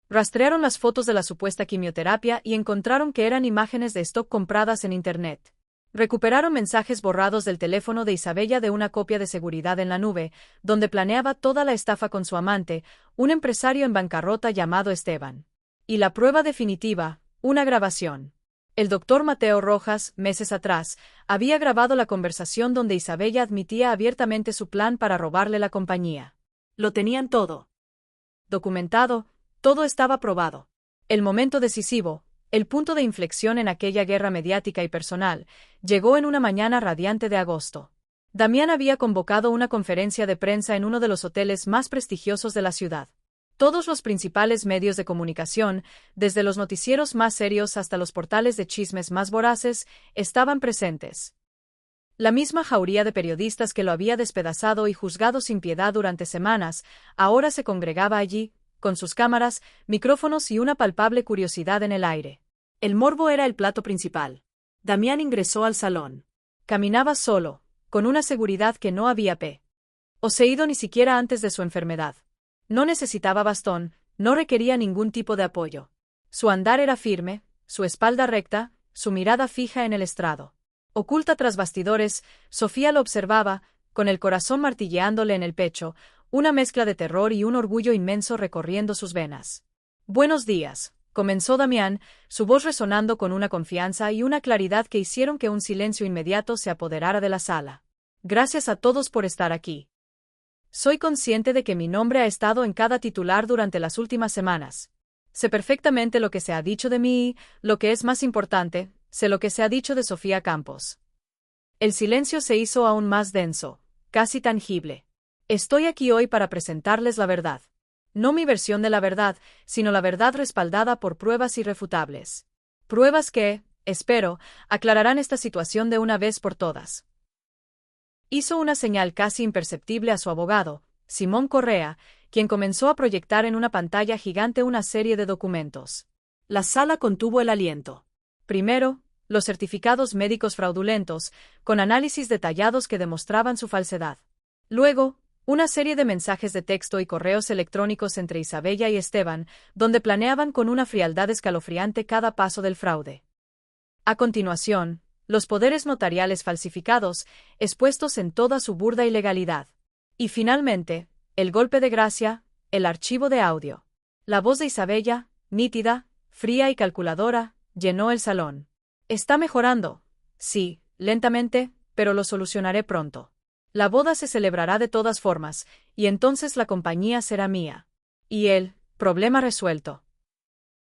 Rastrearon las fotos de la supuesta quimioterapia y encontraron que eran imágenes de stock compradas en Internet. Recuperaron mensajes borrados del teléfono de Isabella de una copia de seguridad en la nube, donde planeaba toda la estafa con su amante, un empresario en bancarrota llamado Esteban. Y la prueba definitiva, una grabación. El doctor Mateo Rojas, meses atrás, había grabado la conversación donde Isabella admitía abiertamente su plan para robarle la compañía. Lo tenían todo documentado, todo estaba probado. El momento decisivo, el punto de inflexión en aquella guerra mediática y personal, llegó en una mañana radiante de agosto. Damián había convocado una conferencia de prensa en uno de los hoteles más prestigiosos de la ciudad. Todos los principales medios de comunicación, desde los noticieros más serios hasta los portales de chismes más voraces, estaban presentes. La misma jauría de periodistas que lo había despedazado y juzgado sin piedad durante semanas, ahora se congregaba allí, con sus cámaras, micrófonos y una palpable curiosidad en el aire. El morbo era el plato principal. Damián ingresó al salón. Caminaba solo, con una seguridad que no había poseído ni siquiera antes de su enfermedad. No necesitaba bastón, no requería ningún tipo de apoyo. Su andar era firme, su espalda recta, su mirada fija en el estrado. Oculta tras bastidores, Sofía lo observaba, con el corazón martilleándole en el pecho, una mezcla de terror y un orgullo inmenso recorriendo sus venas. Buenos días, comenzó Damián, su voz resonando con una confianza y una claridad que hicieron que un silencio inmediato se apoderara de la sala. Gracias a todos por estar aquí. Soy consciente de que mi nombre ha estado en cada titular durante las últimas semanas. Sé perfectamente lo que se ha dicho de mí y, lo que es más importante, sé lo que se ha dicho de Sofía Campos. El silencio se hizo aún más denso, casi tangible. Estoy aquí hoy para presentarles la verdad. No mi versión de la verdad, sino la verdad respaldada por pruebas irrefutables. Pruebas que, espero, aclararán esta situación de una vez por todas. Hizo una señal casi imperceptible a su abogado, Simón Correa, quien comenzó a proyectar en una pantalla gigante una serie de documentos. La sala contuvo el aliento. Primero, los certificados médicos fraudulentos, con análisis detallados que demostraban su falsedad. Luego, una serie de mensajes de texto y correos electrónicos entre Isabella y Esteban, donde planeaban con una frialdad escalofriante cada paso del fraude. A continuación, los poderes notariales falsificados, expuestos en toda su burda ilegalidad. Y finalmente, el golpe de gracia, el archivo de audio. La voz de Isabella, nítida, fría y calculadora, llenó el salón. Está mejorando. Sí, lentamente, pero lo solucionaré pronto. La boda se celebrará de todas formas, y entonces la compañía será mía. Y él, problema resuelto.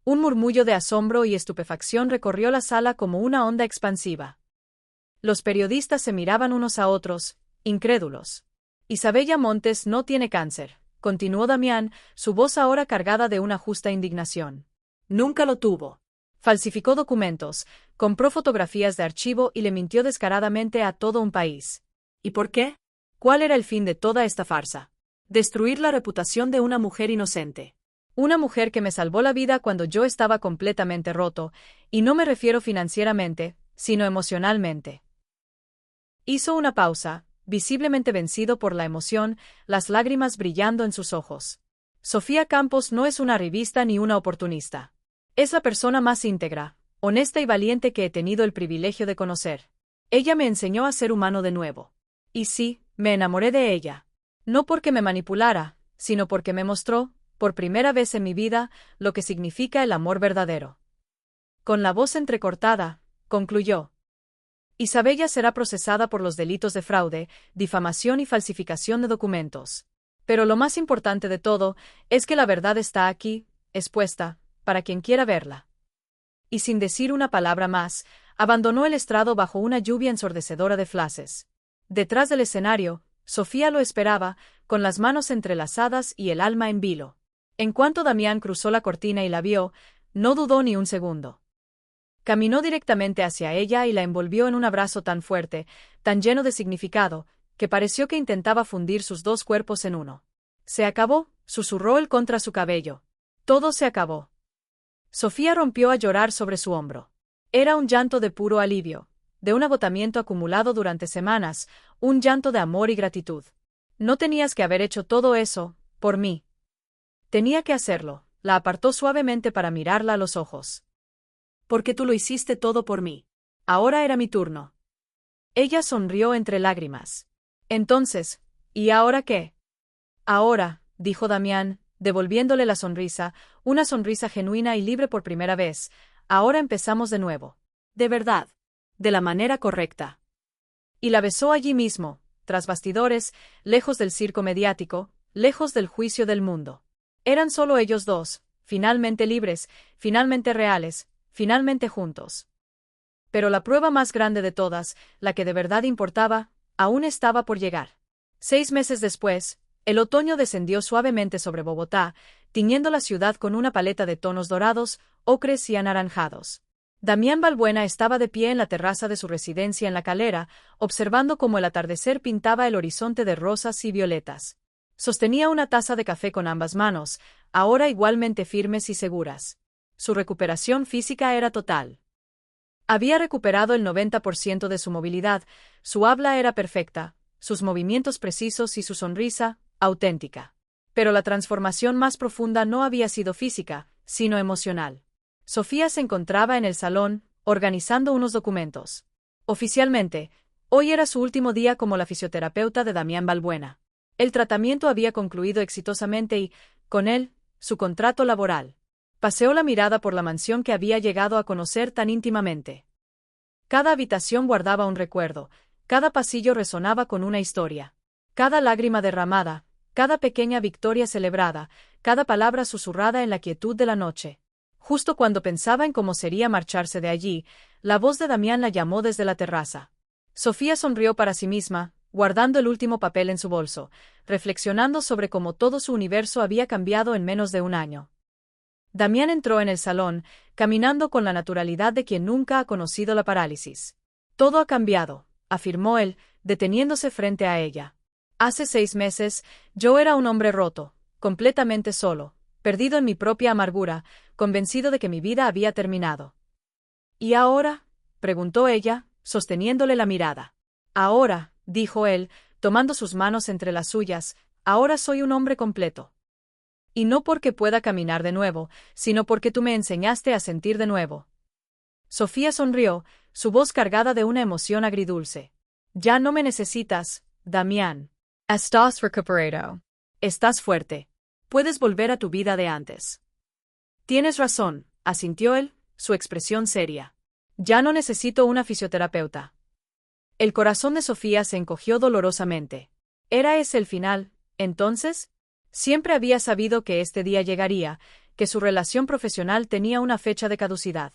Un murmullo de asombro y estupefacción recorrió la sala como una onda expansiva. Los periodistas se miraban unos a otros, incrédulos. Isabella Montes no tiene cáncer, continuó Damián, su voz ahora cargada de una justa indignación. Nunca lo tuvo. Falsificó documentos, compró fotografías de archivo y le mintió descaradamente a todo un país. ¿Y por qué? ¿Cuál era el fin de toda esta farsa? Destruir la reputación de una mujer inocente. Una mujer que me salvó la vida cuando yo estaba completamente roto, y no me refiero financieramente, sino emocionalmente. Hizo una pausa, visiblemente vencido por la emoción, las lágrimas brillando en sus ojos. Sofía Campos no es una revista ni una oportunista. Es la persona más íntegra, honesta y valiente que he tenido el privilegio de conocer. Ella me enseñó a ser humano de nuevo. Y sí, me enamoré de ella. No porque me manipulara, sino porque me mostró, por primera vez en mi vida, lo que significa el amor verdadero. Con la voz entrecortada, concluyó. Isabella será procesada por los delitos de fraude, difamación y falsificación de documentos. Pero lo más importante de todo es que la verdad está aquí, expuesta, para quien quiera verla. Y sin decir una palabra más, abandonó el estrado bajo una lluvia ensordecedora de flashes. Detrás del escenario, Sofía lo esperaba, con las manos entrelazadas y el alma en vilo. En cuanto Damián cruzó la cortina y la vio, no dudó ni un segundo. Caminó directamente hacia ella y la envolvió en un abrazo tan fuerte, tan lleno de significado, que pareció que intentaba fundir sus dos cuerpos en uno. Se acabó, susurró él contra su cabello. Todo se acabó. Sofía rompió a llorar sobre su hombro. Era un llanto de puro alivio, de un agotamiento acumulado durante semanas, un llanto de amor y gratitud. No tenías que haber hecho todo eso, por mí. Tenía que hacerlo, la apartó suavemente para mirarla a los ojos. Porque tú lo hiciste todo por mí. Ahora era mi turno. Ella sonrió entre lágrimas. Entonces, ¿y ahora qué? Ahora, dijo Damián, devolviéndole la sonrisa, una sonrisa genuina y libre por primera vez, ahora empezamos de nuevo. De verdad. De la manera correcta. Y la besó allí mismo, tras bastidores, lejos del circo mediático, lejos del juicio del mundo. Eran solo ellos dos, finalmente libres, finalmente reales, finalmente juntos. Pero la prueba más grande de todas, la que de verdad importaba, aún estaba por llegar. 6 meses después, el otoño descendió suavemente sobre Bogotá, tiñendo la ciudad con una paleta de tonos dorados, ocres y anaranjados. Damián Balbuena estaba de pie en la terraza de su residencia en La Calera, observando cómo el atardecer pintaba el horizonte de rosas y violetas. Sostenía una taza de café con ambas manos, ahora igualmente firmes y seguras. Su recuperación física era total. Había recuperado el 90% de su movilidad, su habla era perfecta, sus movimientos precisos y su sonrisa, auténtica. Pero la transformación más profunda no había sido física, sino emocional. Sofía se encontraba en el salón, organizando unos documentos. Oficialmente, hoy era su último día como la fisioterapeuta de Damián Balbuena. El tratamiento había concluido exitosamente y, con él, su contrato laboral. Paseó la mirada por la mansión que había llegado a conocer tan íntimamente. Cada habitación guardaba un recuerdo, cada pasillo resonaba con una historia. Cada lágrima derramada, cada pequeña victoria celebrada, cada palabra susurrada en la quietud de la noche. Justo cuando pensaba en cómo sería marcharse de allí, la voz de Damián la llamó desde la terraza. Sofía sonrió para sí misma, guardando el último papel en su bolso, reflexionando sobre cómo todo su universo había cambiado en menos de un año. Damián entró en el salón, caminando con la naturalidad de quien nunca ha conocido la parálisis. Todo ha cambiado, afirmó él, deteniéndose frente a ella. Hace 6 meses, yo era un hombre roto, completamente solo, perdido en mi propia amargura, convencido de que mi vida había terminado. ¿Y ahora?, preguntó ella, sosteniéndole la mirada. Ahora, dijo él, tomando sus manos entre las suyas, ahora soy un hombre completo. Y no porque pueda caminar de nuevo, sino porque tú me enseñaste a sentir de nuevo. Sofía sonrió, su voz cargada de una emoción agridulce. Ya no me necesitas, Damián. Estás recuperado. Estás fuerte. Puedes volver a tu vida de antes. Tienes razón, asintió él, su expresión seria. Ya no necesito una fisioterapeuta. El corazón de Sofía se encogió dolorosamente. ¿Era ese el final, entonces? Siempre había sabido que este día llegaría, que su relación profesional tenía una fecha de caducidad.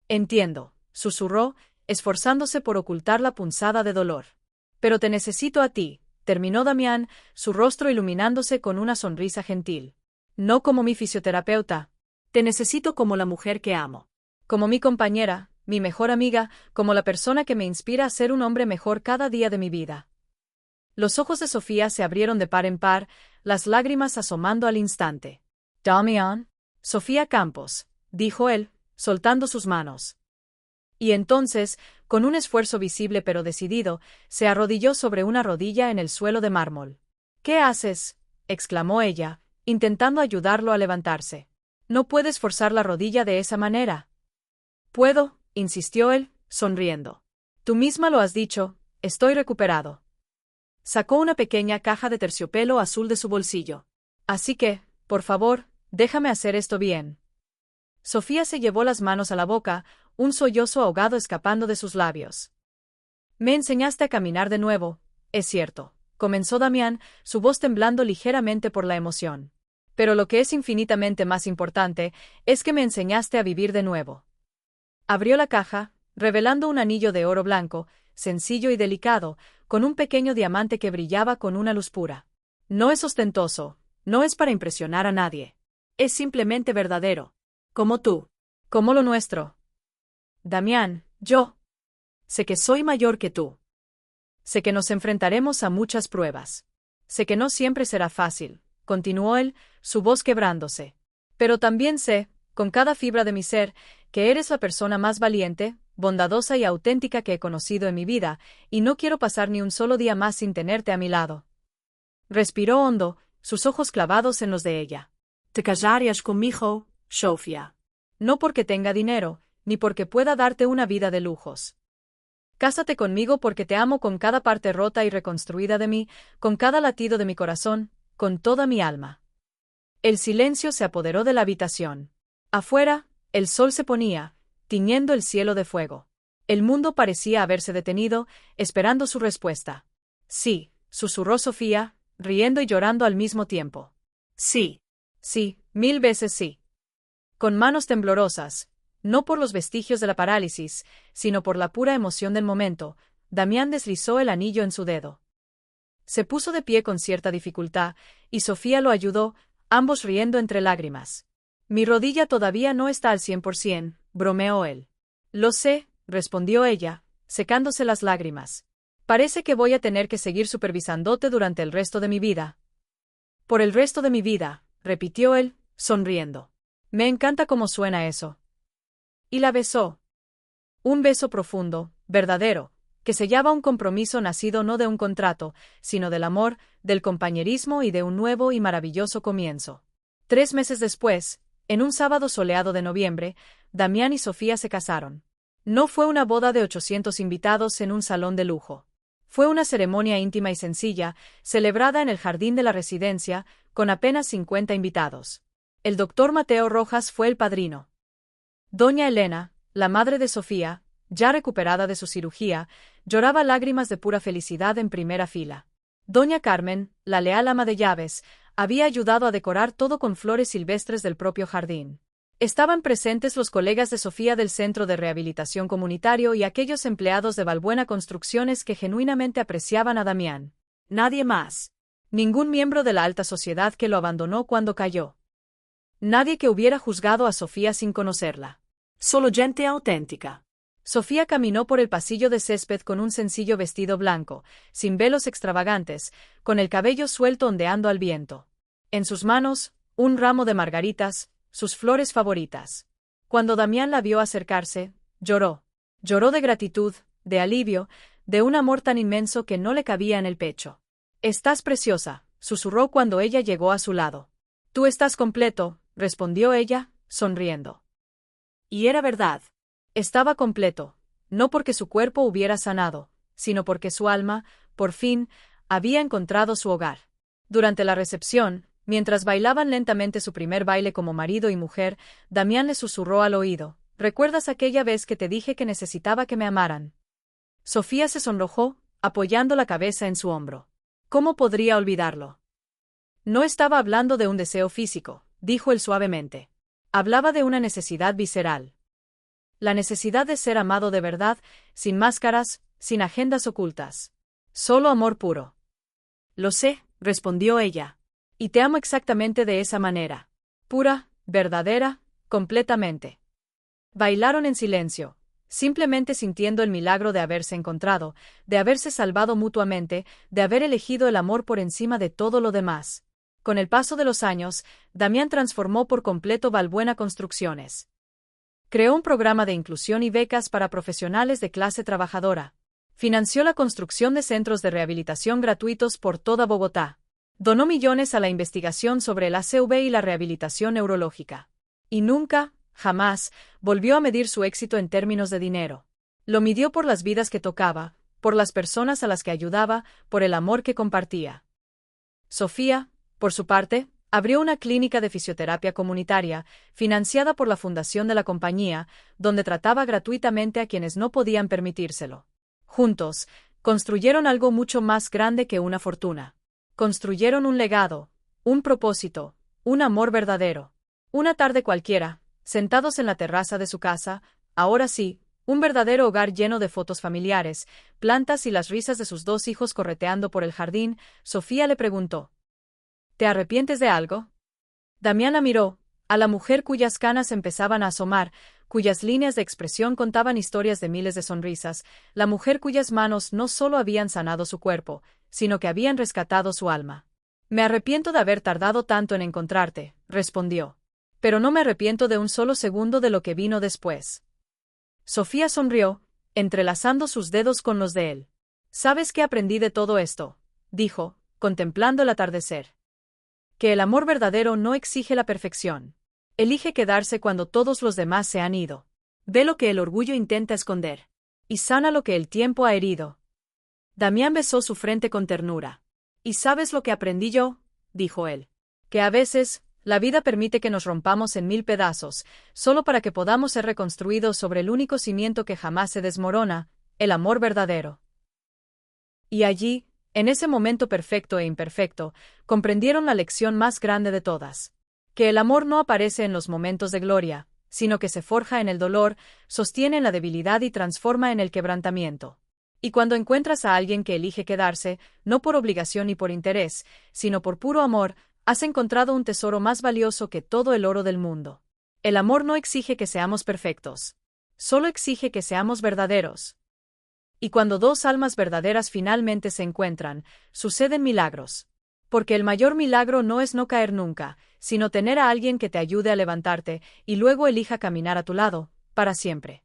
Entiendo, susurró, esforzándose por ocultar la punzada de dolor. Pero te necesito a ti, terminó Damián, su rostro iluminándose con una sonrisa gentil. No como mi fisioterapeuta. Te necesito como la mujer que amo. Como mi compañera, mi mejor amiga, como la persona que me inspira a ser un hombre mejor cada día de mi vida. Los ojos de Sofía se abrieron de par en par, las lágrimas asomando al instante. Damián. Sofía Campos, dijo él, soltando sus manos. Y entonces, con un esfuerzo visible pero decidido, se arrodilló sobre una rodilla en el suelo de mármol. ¿Qué haces?, exclamó ella, intentando ayudarlo a levantarse. No puedes forzar la rodilla de esa manera. Puedo, insistió él, sonriendo. Tú misma lo has dicho, estoy recuperado. Sacó una pequeña caja de terciopelo azul de su bolsillo. Así que, por favor, déjame hacer esto bien. Sofía se llevó las manos a la boca, un sollozo ahogado escapando de sus labios. Me enseñaste a caminar de nuevo, es cierto, comenzó Damián, su voz temblando ligeramente por la emoción. Pero lo que es infinitamente más importante, es que me enseñaste a vivir de nuevo. Abrió la caja, revelando un anillo de oro blanco, sencillo y delicado, con un pequeño diamante que brillaba con una luz pura. No es ostentoso, no es para impresionar a nadie. Es simplemente verdadero. Como tú. Como lo nuestro. Damián, yo. Sé que soy mayor que tú. Sé que nos enfrentaremos a muchas pruebas. Sé que no siempre será fácil, continuó él, su voz quebrándose. Pero también sé, con cada fibra de mi ser, que eres la persona más valiente, bondadosa y auténtica que he conocido en mi vida, y no quiero pasar ni un solo día más sin tenerte a mi lado. Respiró hondo, sus ojos clavados en los de ella. Te casarías conmigo, Sofía. No porque tenga dinero, ni porque pueda darte una vida de lujos. Cásate conmigo porque te amo con cada parte rota y reconstruida de mí, con cada latido de mi corazón, con toda mi alma. El silencio se apoderó de la habitación. Afuera, el sol se ponía, tiñendo el cielo de fuego. El mundo parecía haberse detenido, esperando su respuesta. Sí, susurró Sofía, riendo y llorando al mismo tiempo. Sí. Sí, 1000 veces sí. Con manos temblorosas, no por los vestigios de la parálisis, sino por la pura emoción del momento, Damián deslizó el anillo en su dedo. Se puso de pie con cierta dificultad, y Sofía lo ayudó, ambos riendo entre lágrimas. Mi rodilla todavía no está al 100%, bromeó él. Lo sé, respondió ella, secándose las lágrimas. Parece que voy a tener que seguir supervisándote durante el resto de mi vida. Por el resto de mi vida, repitió él, sonriendo. Me encanta cómo suena eso. Y la besó. Un beso profundo, verdadero, que sellaba un compromiso nacido no de un contrato, sino del amor, del compañerismo y de un nuevo y maravilloso comienzo. 3 meses después, en un sábado soleado de noviembre, Damián y Sofía se casaron. No fue una boda de 800 invitados en un salón de lujo. Fue una ceremonia íntima y sencilla, celebrada en el jardín de la residencia, con apenas 50 invitados. El doctor Mateo Rojas fue el padrino. Doña Elena, la madre de Sofía, ya recuperada de su cirugía, lloraba lágrimas de pura felicidad en primera fila. Doña Carmen, la leal ama de llaves, había ayudado a decorar todo con flores silvestres del propio jardín. Estaban presentes los colegas de Sofía del Centro de Rehabilitación Comunitario y aquellos empleados de Valbuena Construcciones que genuinamente apreciaban a Damián. Nadie más. Ningún miembro de la alta sociedad que lo abandonó cuando cayó. Nadie que hubiera juzgado a Sofía sin conocerla. Solo gente auténtica. Sofía caminó por el pasillo de césped con un sencillo vestido blanco, sin velos extravagantes, con el cabello suelto ondeando al viento. En sus manos, un ramo de margaritas, sus flores favoritas. Cuando Damián la vio acercarse, lloró. Lloró de gratitud, de alivio, de un amor tan inmenso que no le cabía en el pecho. «Estás preciosa», susurró cuando ella llegó a su lado. «Tú estás completo», respondió ella, sonriendo. Y era verdad. Estaba completo, no porque su cuerpo hubiera sanado, sino porque su alma, por fin, había encontrado su hogar. Durante la recepción, mientras bailaban lentamente su primer baile como marido y mujer, Damián le susurró al oído: «¿Recuerdas aquella vez que te dije que necesitaba que me amaran?». Sofía se sonrojó, apoyando la cabeza en su hombro. ¿Cómo podría olvidarlo? No estaba hablando de un deseo físico, dijo él suavemente. Hablaba de una necesidad visceral. La necesidad de ser amado de verdad, sin máscaras, sin agendas ocultas. Solo amor puro. Lo sé, respondió ella. Y te amo exactamente de esa manera. Pura, verdadera, completamente. Bailaron en silencio, simplemente sintiendo el milagro de haberse encontrado, de haberse salvado mutuamente, de haber elegido el amor por encima de todo lo demás. Con el paso de los años, Damián transformó por completo Valbuena Construcciones. Creó un programa de inclusión y becas para profesionales de clase trabajadora. Financió la construcción de centros de rehabilitación gratuitos por toda Bogotá. Donó millones a la investigación sobre el ACV y la rehabilitación neurológica. Y nunca, jamás, volvió a medir su éxito en términos de dinero. Lo midió por las vidas que tocaba, por las personas a las que ayudaba, por el amor que compartía. Sofía, por su parte, abrió una clínica de fisioterapia comunitaria, financiada por la fundación de la compañía, donde trataba gratuitamente a quienes no podían permitírselo. Juntos, construyeron algo mucho más grande que una fortuna. Construyeron un legado, un propósito, un amor verdadero. Una tarde cualquiera, sentados en la terraza de su casa, ahora sí, un verdadero hogar lleno de fotos familiares, plantas y las risas de sus dos hijos correteando por el jardín, Sofía le preguntó: ¿te arrepientes de algo? Damián la miró, a la mujer cuyas canas empezaban a asomar, cuyas líneas de expresión contaban historias de miles de sonrisas, la mujer cuyas manos no solo habían sanado su cuerpo, sino que habían rescatado su alma. Me arrepiento de haber tardado tanto en encontrarte, respondió. Pero no me arrepiento de un solo segundo de lo que vino después. Sofía sonrió, entrelazando sus dedos con los de él. ¿Sabes qué aprendí de todo esto?, dijo, contemplando el atardecer. Que el amor verdadero no exige la perfección. Elige quedarse cuando todos los demás se han ido. Ve lo que el orgullo intenta esconder. Y sana lo que el tiempo ha herido. Damián besó su frente con ternura. ¿Y sabes lo que aprendí yo?, dijo él. Que a veces, la vida permite que nos rompamos en 1000 pedazos, solo para que podamos ser reconstruidos sobre el único cimiento que jamás se desmorona, el amor verdadero. Y allí, en ese momento perfecto e imperfecto, comprendieron la lección más grande de todas. Que el amor no aparece en los momentos de gloria, sino que se forja en el dolor, sostiene en la debilidad y transforma en el quebrantamiento. Y cuando encuentras a alguien que elige quedarse, no por obligación ni por interés, sino por puro amor, has encontrado un tesoro más valioso que todo el oro del mundo. El amor no exige que seamos perfectos. Solo exige que seamos verdaderos. Y cuando dos almas verdaderas finalmente se encuentran, suceden milagros. Porque el mayor milagro no es no caer nunca, sino tener a alguien que te ayude a levantarte y luego elija caminar a tu lado, para siempre.